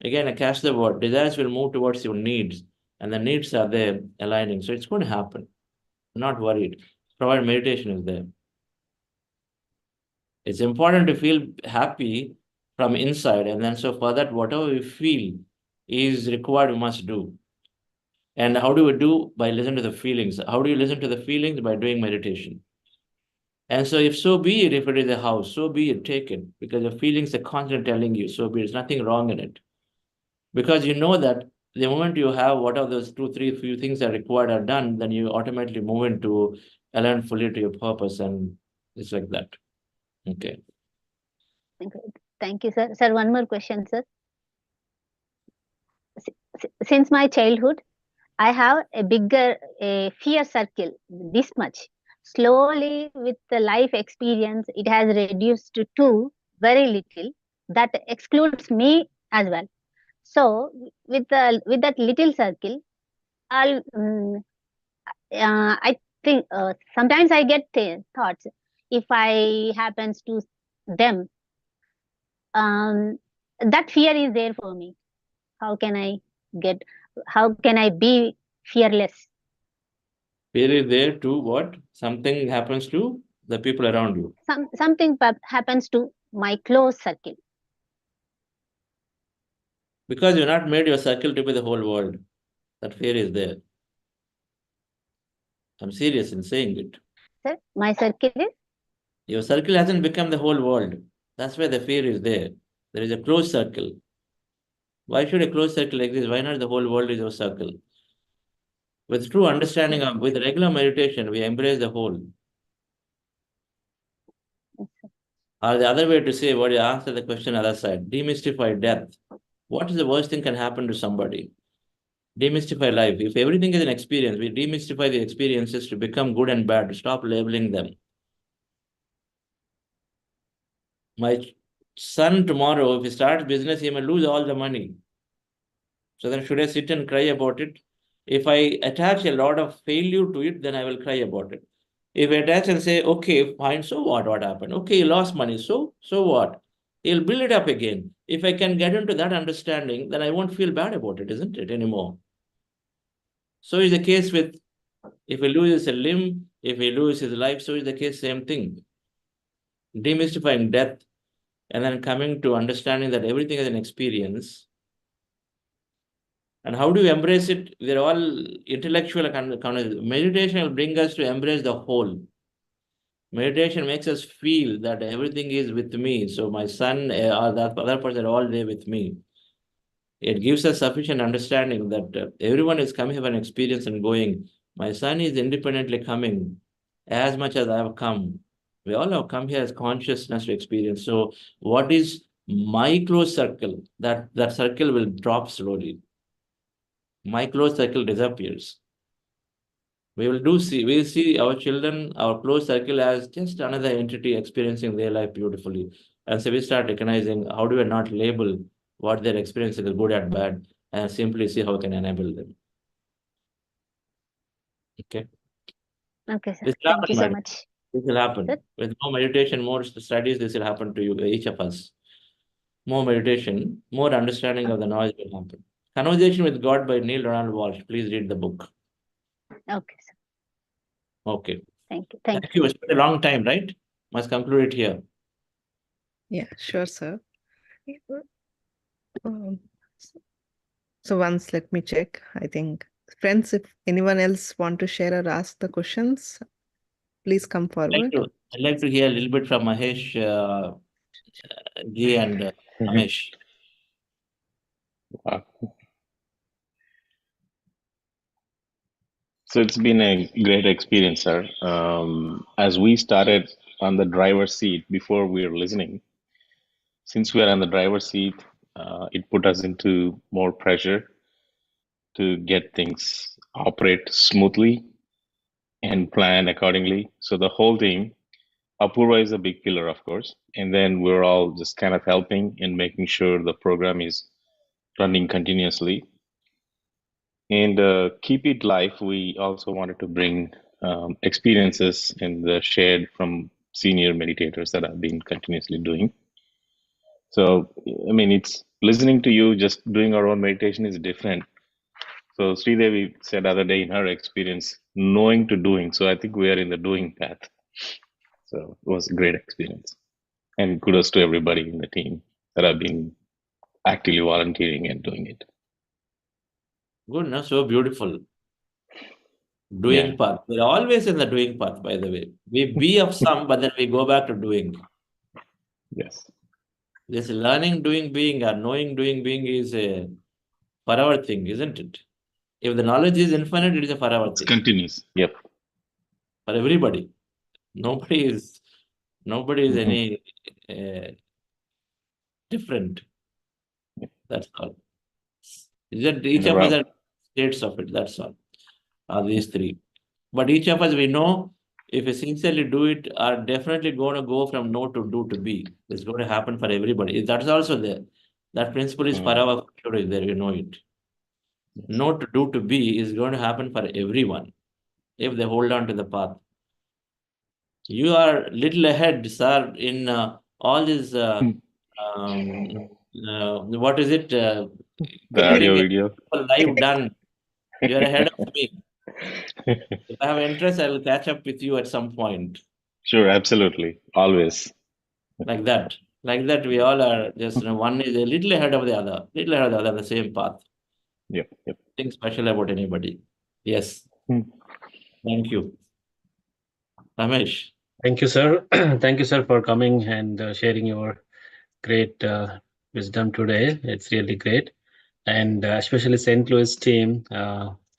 Again, I catch the word. Desires will move towards your needs. And the needs are there aligning. So it's going to happen. Not worried. Provided meditation is there. It's important to feel happy from inside. And then so for that, whatever we feel is required, we must do. And how do we do? By listening to the feelings. How do you listen to the feelings? By doing meditation. And so if so be it, if it is a house, so be it, take it. Because the feelings are constantly telling you, so be it. There's nothing wrong in it. Because you know that the moment you have what are those 2, 3 few things that are required are done, then you automatically move into align fully to your purpose. And it's like that. Okay. Thank you, sir. Sir, one more question, sir. Since my childhood, I have a fear circle this much. Slowly, with the life experience, it has reduced to 2, very little. That excludes me as well. So, with that little circle, I think sometimes I get thoughts. If I happens to them, that fear is there for me. How can I be fearless? Fear is there to what? Something happens to the people around you. Something happens to my close circle. Because you've not made your circle to be the whole world. That fear is there. I'm serious in saying it. Sir, my circle is? Your circle hasn't become the whole world. That's why the fear is there. There is a closed circle. Why should a closed circle exist? Why not the whole world is your circle? With true understanding of, with regular meditation, we embrace the whole. Or the other way to say, what you answer the question other side, demystify death. What is the worst thing can happen to somebody? Demystify life. If everything is an experience, we demystify the experiences to become good and bad, to stop labeling them. My son tomorrow, if he starts business, he may lose all the money. So then should I sit and cry about it? If I attach a lot of failure to it, then I will cry about it. If I attach and say, okay, fine, so what happened? Okay, he lost money, so what? He'll build it up again. If I can get into that understanding, then I won't feel bad about it, isn't it, anymore? So is the case with, if he loses a limb, if he loses his life, so is the case, same thing. Demystifying death, and then coming to understanding that everything is an experience. And how do you embrace it? They're all intellectual conversations. Meditation will bring us to embrace the whole. Meditation makes us feel that everything is with me. So my son or that other person are all there with me. It gives us sufficient understanding that everyone is coming for an experience and going. My son is independently coming as much as I have come. We all have come here as consciousness to experience. So what is my close circle? That circle will drop slowly. My close circle disappears. We'll see our children, our close circle as just another entity experiencing their life beautifully. And so we start recognizing how do we not label what they're experiencing as good or bad, and simply see how we can enable them. Okay. Okay, sir. Thank you so much. This will happen. Sir? With more meditation, more studies, this will happen to you, each of us. More meditation, more understanding of the knowledge will happen. Conversation with God by Neil Donald Walsh. Please read the book. Okay, sir. Okay. Thank you. Thank you. It's been a long time, right? Must conclude it here. Yeah, sure, sir. So once let me check. I think, friends, if anyone else want to share or ask the questions, please come forward. I'd like to hear a little bit from Mahesh Ji and Ramesh. So it's been a great experience, sir. As we started on the driver's seat before we were listening, since we are on the driver's seat, it put us into more pressure to get things operate smoothly and plan accordingly. So the whole thing, Apurva is a big pillar, of course, and then we're all just kind of helping and making sure the program is running continuously. And Keep It Life, we also wanted to bring experiences in the shared from senior meditators that I've been continuously doing. So, I mean, it's listening to you, just doing our own meditation is different. So Sridevi said other day in her experience, knowing to doing. So I think we are in the doing path. So it was a great experience. And kudos to everybody in the team that have been actively volunteering and doing it. Good, no? So beautiful. Doing Yeah. path. We're always in the doing path, by the way. We be of some, but then we go back to doing. Yes. This learning, doing, being, or knowing, doing, being is a forever thing, isn't it? If the knowledge is infinite, it is a forever It's thing. continuous. Yep. For everybody. Nobody is any different. That's all. Isn't each of us are states of it, that's all. These three. But each of us, we know if we sincerely do it, are definitely going to go from know to do to be. It's going to happen for everybody. That's also there. That principle is forever sure is there, you know it. Know to do to be is going to happen for everyone if they hold on to the path. You are little ahead, sir, in all this. What is it? The audio video. Live done. You are ahead of me. If I have interest, I will catch up with you at some point. Sure, absolutely. Always. Like that. Like that, we all are just, one is a little ahead of the other, on the same path. Yep. Nothing special about anybody. Yes. Thank you. Ramesh. Thank you, sir. Thank you, sir, for coming and sharing your great wisdom today. It's really great. And especially St. Louis team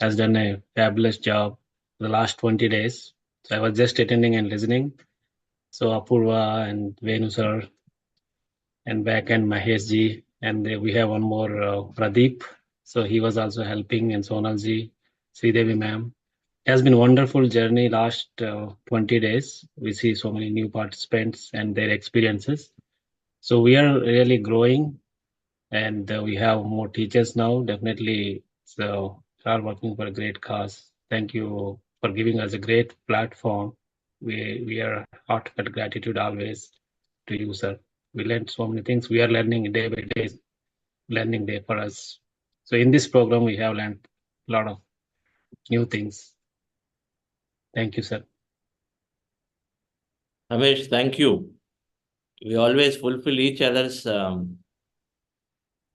has done a fabulous job the last 20 days. So I was just attending and listening. So Apurva and Venu sir and back and Mahesh ji. And we have one more Pradeep. So he was also helping, and Sonal ji, Sridevi ma'am. It has been a wonderful journey last 20 days. We see so many new participants and their experiences. So we are really growing, and we have more teachers now, definitely. So we are working for a great cause. Thank you for giving us a great platform. We are heartfelt gratitude always to you, sir. We learned so many things. We are learning day by day, learning day for us. So in this program, we have learned a lot of new things. Thank you, sir. Ramesh, thank you. We always fulfill each other's,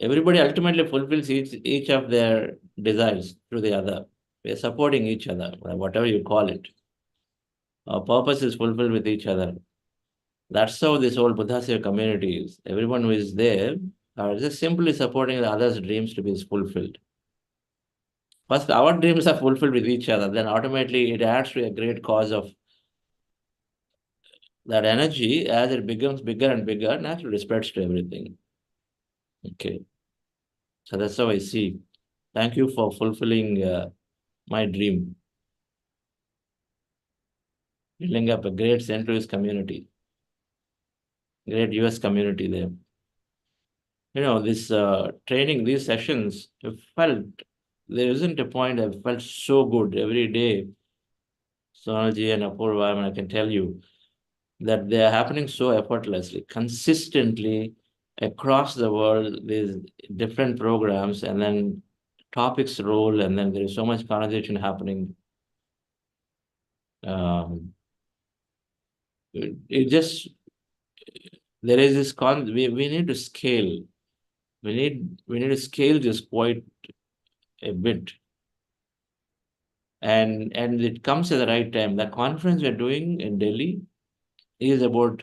everybody ultimately fulfills each of their desires through the other. We are supporting each other, whatever you call it. Our purpose is fulfilled with each other. That's how this whole Buddha Seva community is. Everyone who is there are just simply supporting the other's dreams to be fulfilled. First, our dreams are fulfilled with each other, then automatically it adds to a great cause of that energy. As it becomes bigger and bigger, naturally spreads to everything. Okay. So that's how I see. Thank you for fulfilling my dream. Building up a great St. Louis community. Great US community there. You know, this training, these sessions, I felt there isn't a point I felt so good every day. Sonalji and Apurva, I can tell you that they are happening so effortlessly, consistently across the world. There's different programs, and then topics roll, and then there is so much conversation happening. It just, there is this we need to scale. We need to scale this quite a bit. And it comes at the right time. The conference we're doing in Delhi is about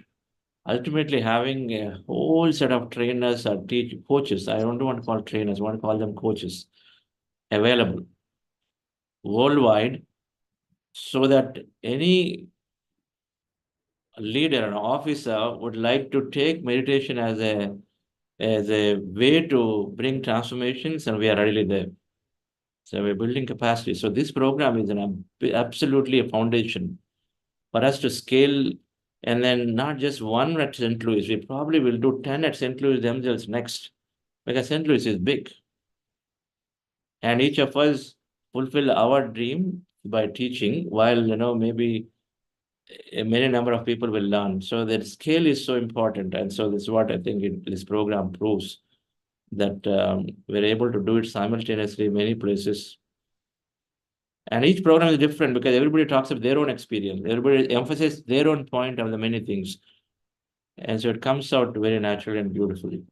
ultimately having a whole set of trainers or coaches. I don't want to call trainers, I want to call them coaches, available worldwide, so that any leader and officer would like to take meditation as a way to bring transformations, and we are really there. So we're building capacity. So this program is absolutely a foundation for us to scale, and then not just one at St. Louis. We probably will do 10 at St. Louis themselves next, because St. Louis is big. And each of us fulfill our dream by teaching, while, maybe a many number of people will learn. So that scale is so important. And so this is what I think this program proves, that we're able to do it simultaneously in many places. And each program is different because everybody talks of their own experience. Everybody emphasizes their own point of the many things. And so it comes out very naturally and beautifully.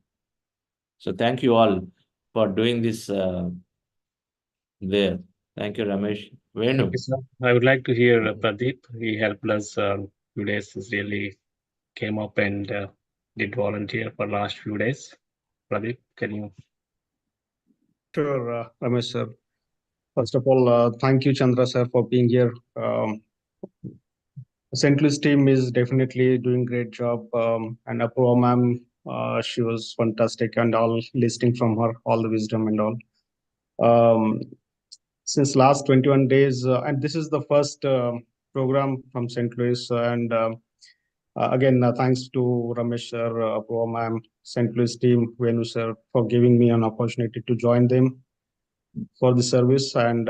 So thank you all for doing this there. Thank you, Ramesh. Venu. Thank you, sir. I would like to hear Pradeep. He helped us few days. He's really came up and did volunteer for last few days. Pradeep, can you? Sure, Ramesh sir. First of all, thank you, Chandra sir, for being here. St. Louis team is definitely doing great job. And Apurva ma'am, she was fantastic, and all listening from her, all the wisdom and all. Since last 21 days, and this is the first program from St. Louis. And again, thanks to Ramesh sir, Apurva ma'am, St. Louis team, Venu sir, for giving me an opportunity to join them for the service. And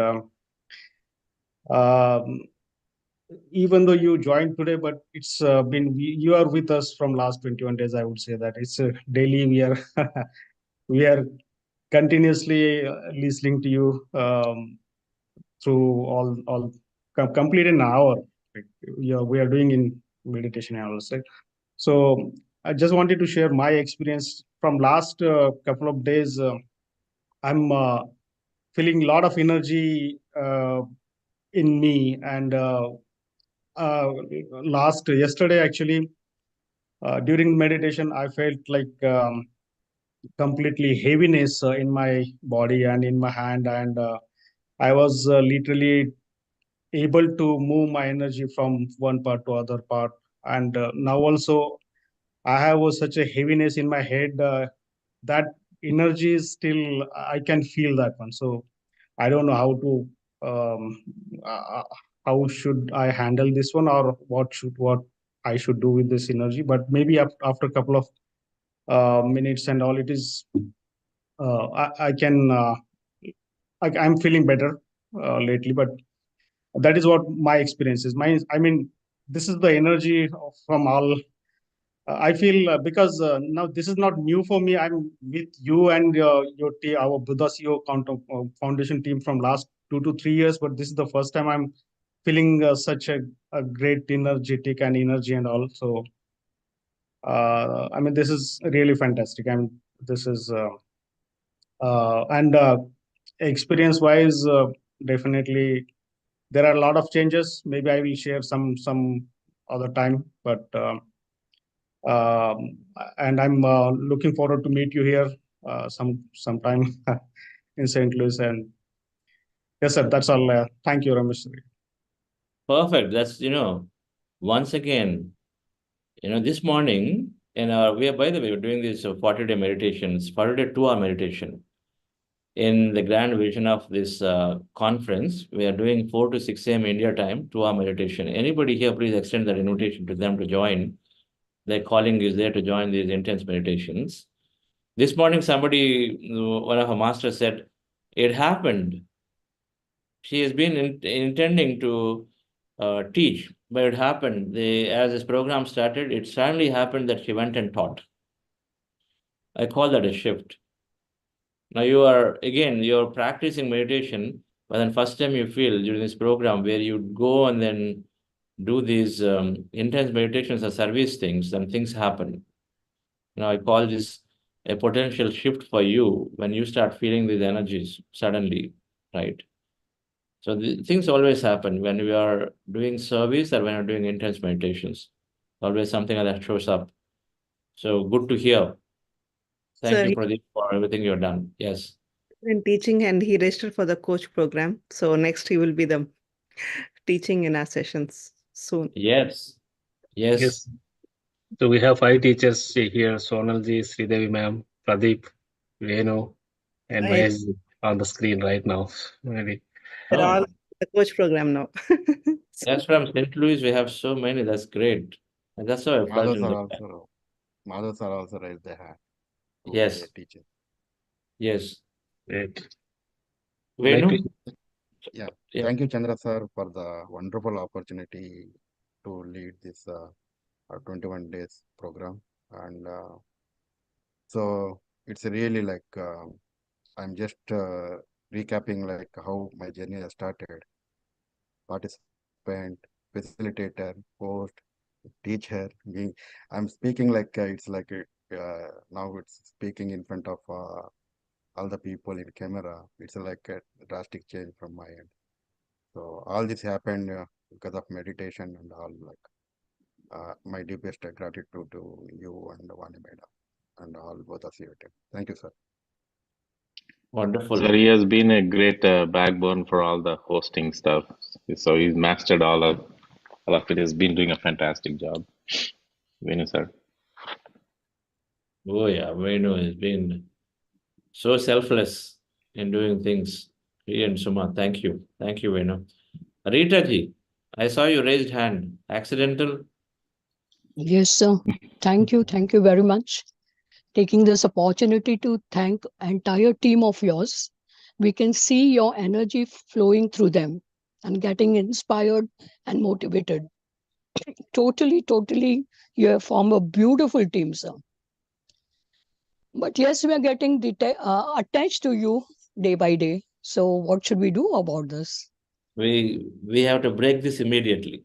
even though you joined today, but it's been, you are with us from last 21 days. I would say that it's daily we are we are continuously listening to you through all complete an hour. We are doing in meditation hours, right? So I just wanted to share my experience from last couple of days. I'm feeling a lot of energy in me, and yesterday actually, during meditation, I felt like completely heaviness in my body and in my hand, and I was literally able to move my energy from one part to other part. And now also I have such a heaviness in my head. That energy is still, I can feel that one. So I don't know how to how should I handle this one, or what I should do with this energy. But maybe after a couple of minutes and all, it is I can I'm feeling better lately. But that is what my experience is. I mean, this is the energy from all. I feel because now this is not new for me. I'm with you and your team, our Buddha CEO Foundation team from last 2 to 3 years, but this is the first time I'm feeling such a great energetic and energy and all. So, I mean, this is really fantastic. I mean, this is and experience-wise, definitely there are a lot of changes. Maybe I will share some other time, but. And I'm looking forward to meet you here sometime in St. Louis. And yes, sir, that's all. Thank you, Ramesh. Perfect. That's, once again, this morning by the way, we're doing this 40-day meditations, 40-day 2-hour meditation. In the grand vision of this conference, we are doing 4 to 6 a.m. India time, 2-hour meditation. Anybody here, please extend that invitation to them to join. Their calling is there to join these intense meditations. This morning, one of our masters said, it happened. She has been intending to teach, but it happened. As this program started, it suddenly happened that she went and taught. I call that a shift. Now you're practicing meditation, but then first time you feel during this program where you go and then do these intense meditations or service things, then things happen. I call this a potential shift for you when you start feeling these energies suddenly, right? So things always happen when we are doing service or when we're doing intense meditations. Always something that shows up. So good to hear. Thank you, Pradeep, for everything you've done. Yes. In teaching, and he registered for the coach program. So next he will be the teaching in our sessions soon. Yes. So we have 5 teachers here: Sonalji, Sridevi ma'am, Pradeep, Venu, and Mahesh on the screen right now. Maybe. They're all the coach program now. That's from St. Louis. We have so many. That's great. And that's how I felt. Mothers are also raised their hand. Yes. Teachers. Yes. Great. Venu? Yeah. Thank you, Chandra sir, for the wonderful opportunity to lead this 21 days program. And so it's really like I'm just recapping like how my journey has started. Participant, facilitator, host, teacher. I'm speaking like it's like now it's speaking in front of all the people in camera. It's like a drastic change from my end. So all this happened because of meditation and all. Like my deepest gratitude to you and Vani Madam and all both of you. Thank you, sir. Wonderful. Sir, he has been a great backbone for all the hosting stuff. So he's mastered all of it. He's been doing a fantastic job. Venu, sir. Oh yeah, Venu has been so selfless in doing things. He and Suma, thank you. Thank you, Venu. Rita ji, I saw you raised hand. Accidental? Yes, sir. Thank you. Thank you very much. Taking this opportunity to thank entire team of yours. We can see your energy flowing through them and getting inspired and motivated. Totally, you have formed a beautiful team, sir. But yes, we are getting attached to you day by day. So what should we do about this? We have to break this immediately.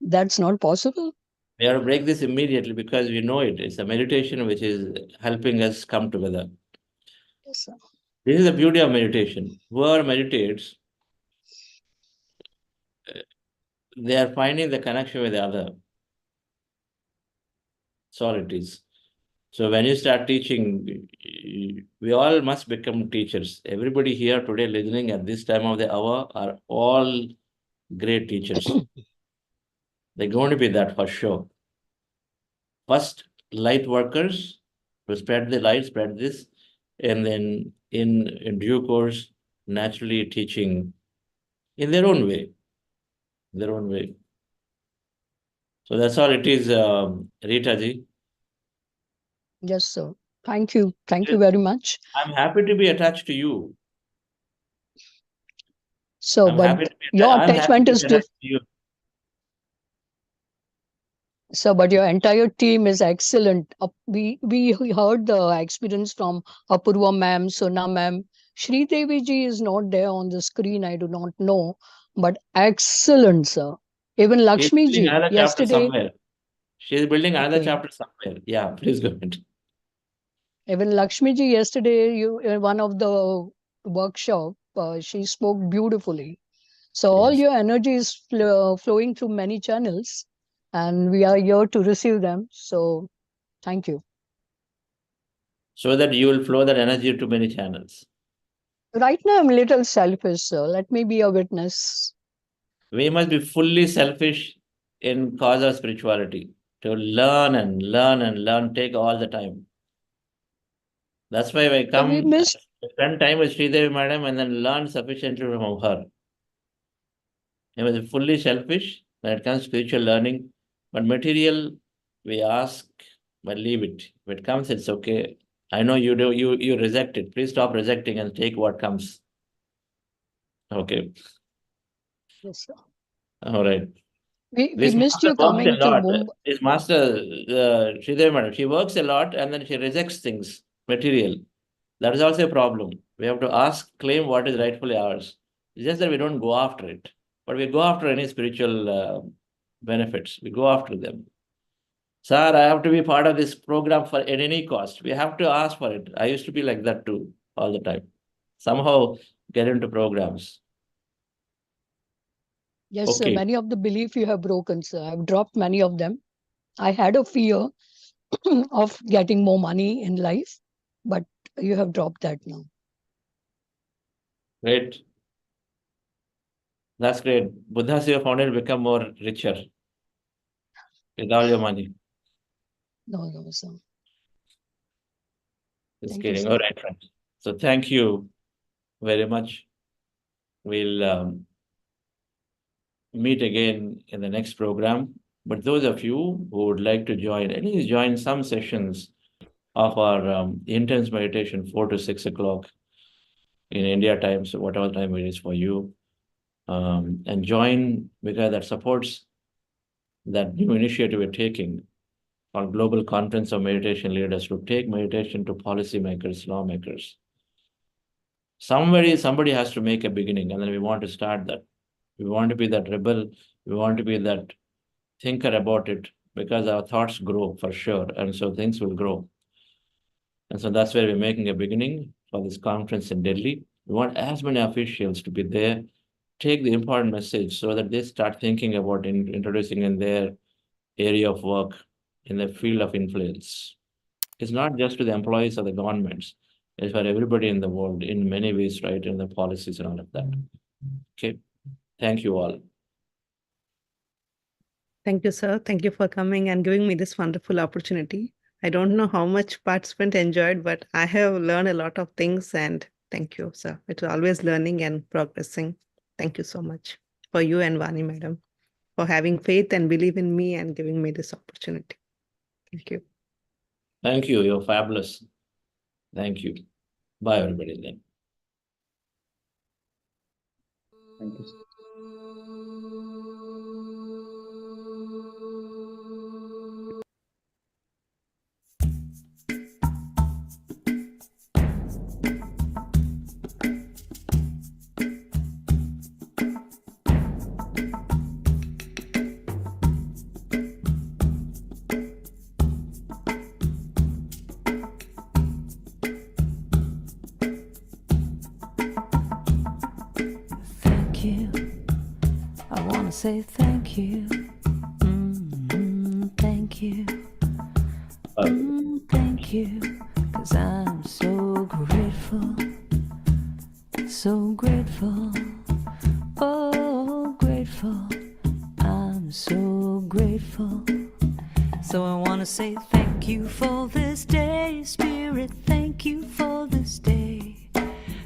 That's not possible. We have to break this immediately because we know it. It's a meditation which is helping us come together. Yes, sir. This is the beauty of meditation. Whoever meditates, they are finding the connection with the other. That's all it is. So when you start teaching, we all must become teachers. Everybody here today listening at this time of the hour are all great teachers. They're going to be that for sure. First, light workers to spread the light, spread this, and then in due course, naturally teaching in their own way. So that's all it is, Rita ji. Yes, sir. Thank you. Thank you very much. I'm happy to be attached to you. So, but your attachment is different. So, but your entire team is excellent. We heard the experience from Apurva ma'am, Sona ma'am. Shri Devi ji is not there on the screen. I do not know, but excellent, sir. Even Lakshmi ji yesterday. She's building another chapter somewhere. Yeah, please go ahead. Even Lakshmi ji yesterday, one of the workshop, she spoke beautifully. So all your energy is flowing through many channels, and we are here to receive them. So thank you. So that you will flow that energy to many channels. Right now, I'm a little selfish, sir. Let me be a witness. We must be fully selfish in cause of spirituality. To learn and learn and learn, take all the time. That's why I come, spend time with Sridevi Madam and then learn sufficiently from her. It was fully selfish when it comes to spiritual learning, but material, we ask, but leave it. If it comes, it's okay. I know you do, you reject it. Please stop rejecting and take what comes. Okay. Yes, sir. All right. We missed you coming to Mumbai. This master, Sridevi Madam, she works a lot and then she rejects things, material. That is also a problem. We have to ask, claim what is rightfully ours. It's just that we don't go after it. But we go after any spiritual benefits. We go after them. Sir, I have to be part of this program at any cost. We have to ask for it. I used to be like that too, all the time. Somehow get into programs. Yes, sir. Many of the belief you have broken, sir. I've dropped many of them. I had a fear of getting more money in life, but you have dropped that now. Great. That's great. Buddha Seva Foundation become more richer with all your money. No, sir. Just kidding. All right, friends. So thank you very much. We'll meet again in the next program. But those of you who would like to join, at least join some sessions of our intense meditation, 4 to 6 o'clock in India time, so whatever time it is for you. and join, because that supports that new initiative we're taking on Global Conference of Meditation Leaders to take meditation to policymakers, lawmakers. Somebody has to make a beginning, and then we want to start that. We want to be that rebel. We want to be that thinker about it, because our thoughts grow for sure, and so things will grow. And so that's where we're making a beginning for this conference in Delhi. We want as many officials to be there, take the important message so that they start thinking about introducing in their area of work, in the field of influence. It's not just to the employees of the governments, it's for everybody in the world in many ways, right? In the policies and all of that. Okay. Thank you all. Thank you, sir. Thank you for coming and giving me this wonderful opportunity. I don't know how much participant enjoyed, but I have learned a lot of things, and thank you, sir. It's always learning and progressing. Thank you so much for you and Vani madam for having faith and believe in me and giving me this opportunity. Thank you. Thank you. You're fabulous. Thank you. Bye, everybody then. Thank you. Say thank you. Thank you. Thank you. 'Cause I'm so grateful. So grateful. Oh, grateful. I'm so grateful. So I want to say thank you for this day, Spirit. Thank you for this day.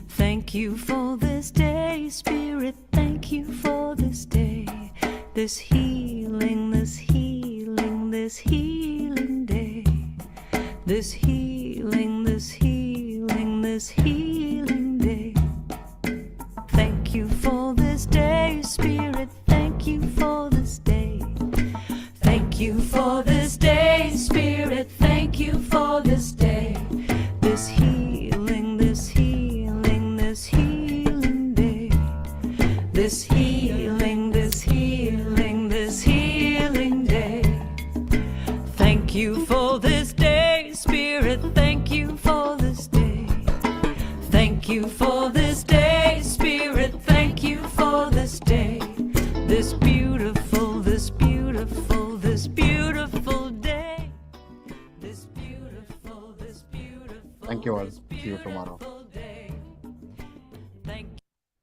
Thank you for this day, Spirit. Thank you for this day. This healing, this healing, this healing day. This healing, this healing, this healing day. Thank you for this day, Spirit. Thank you for this day. Thank you for this day, Spirit. Thank you for this day. This healing, this healing, this healing day. This healing, this healing, this healing day. Thank you for this day, Spirit. Thank you for this day. Thank you for this day, Spirit. Thank you for this day. This beautiful, this beautiful, this beautiful day. This beautiful, this beautiful. Thank you all. See you tomorrow.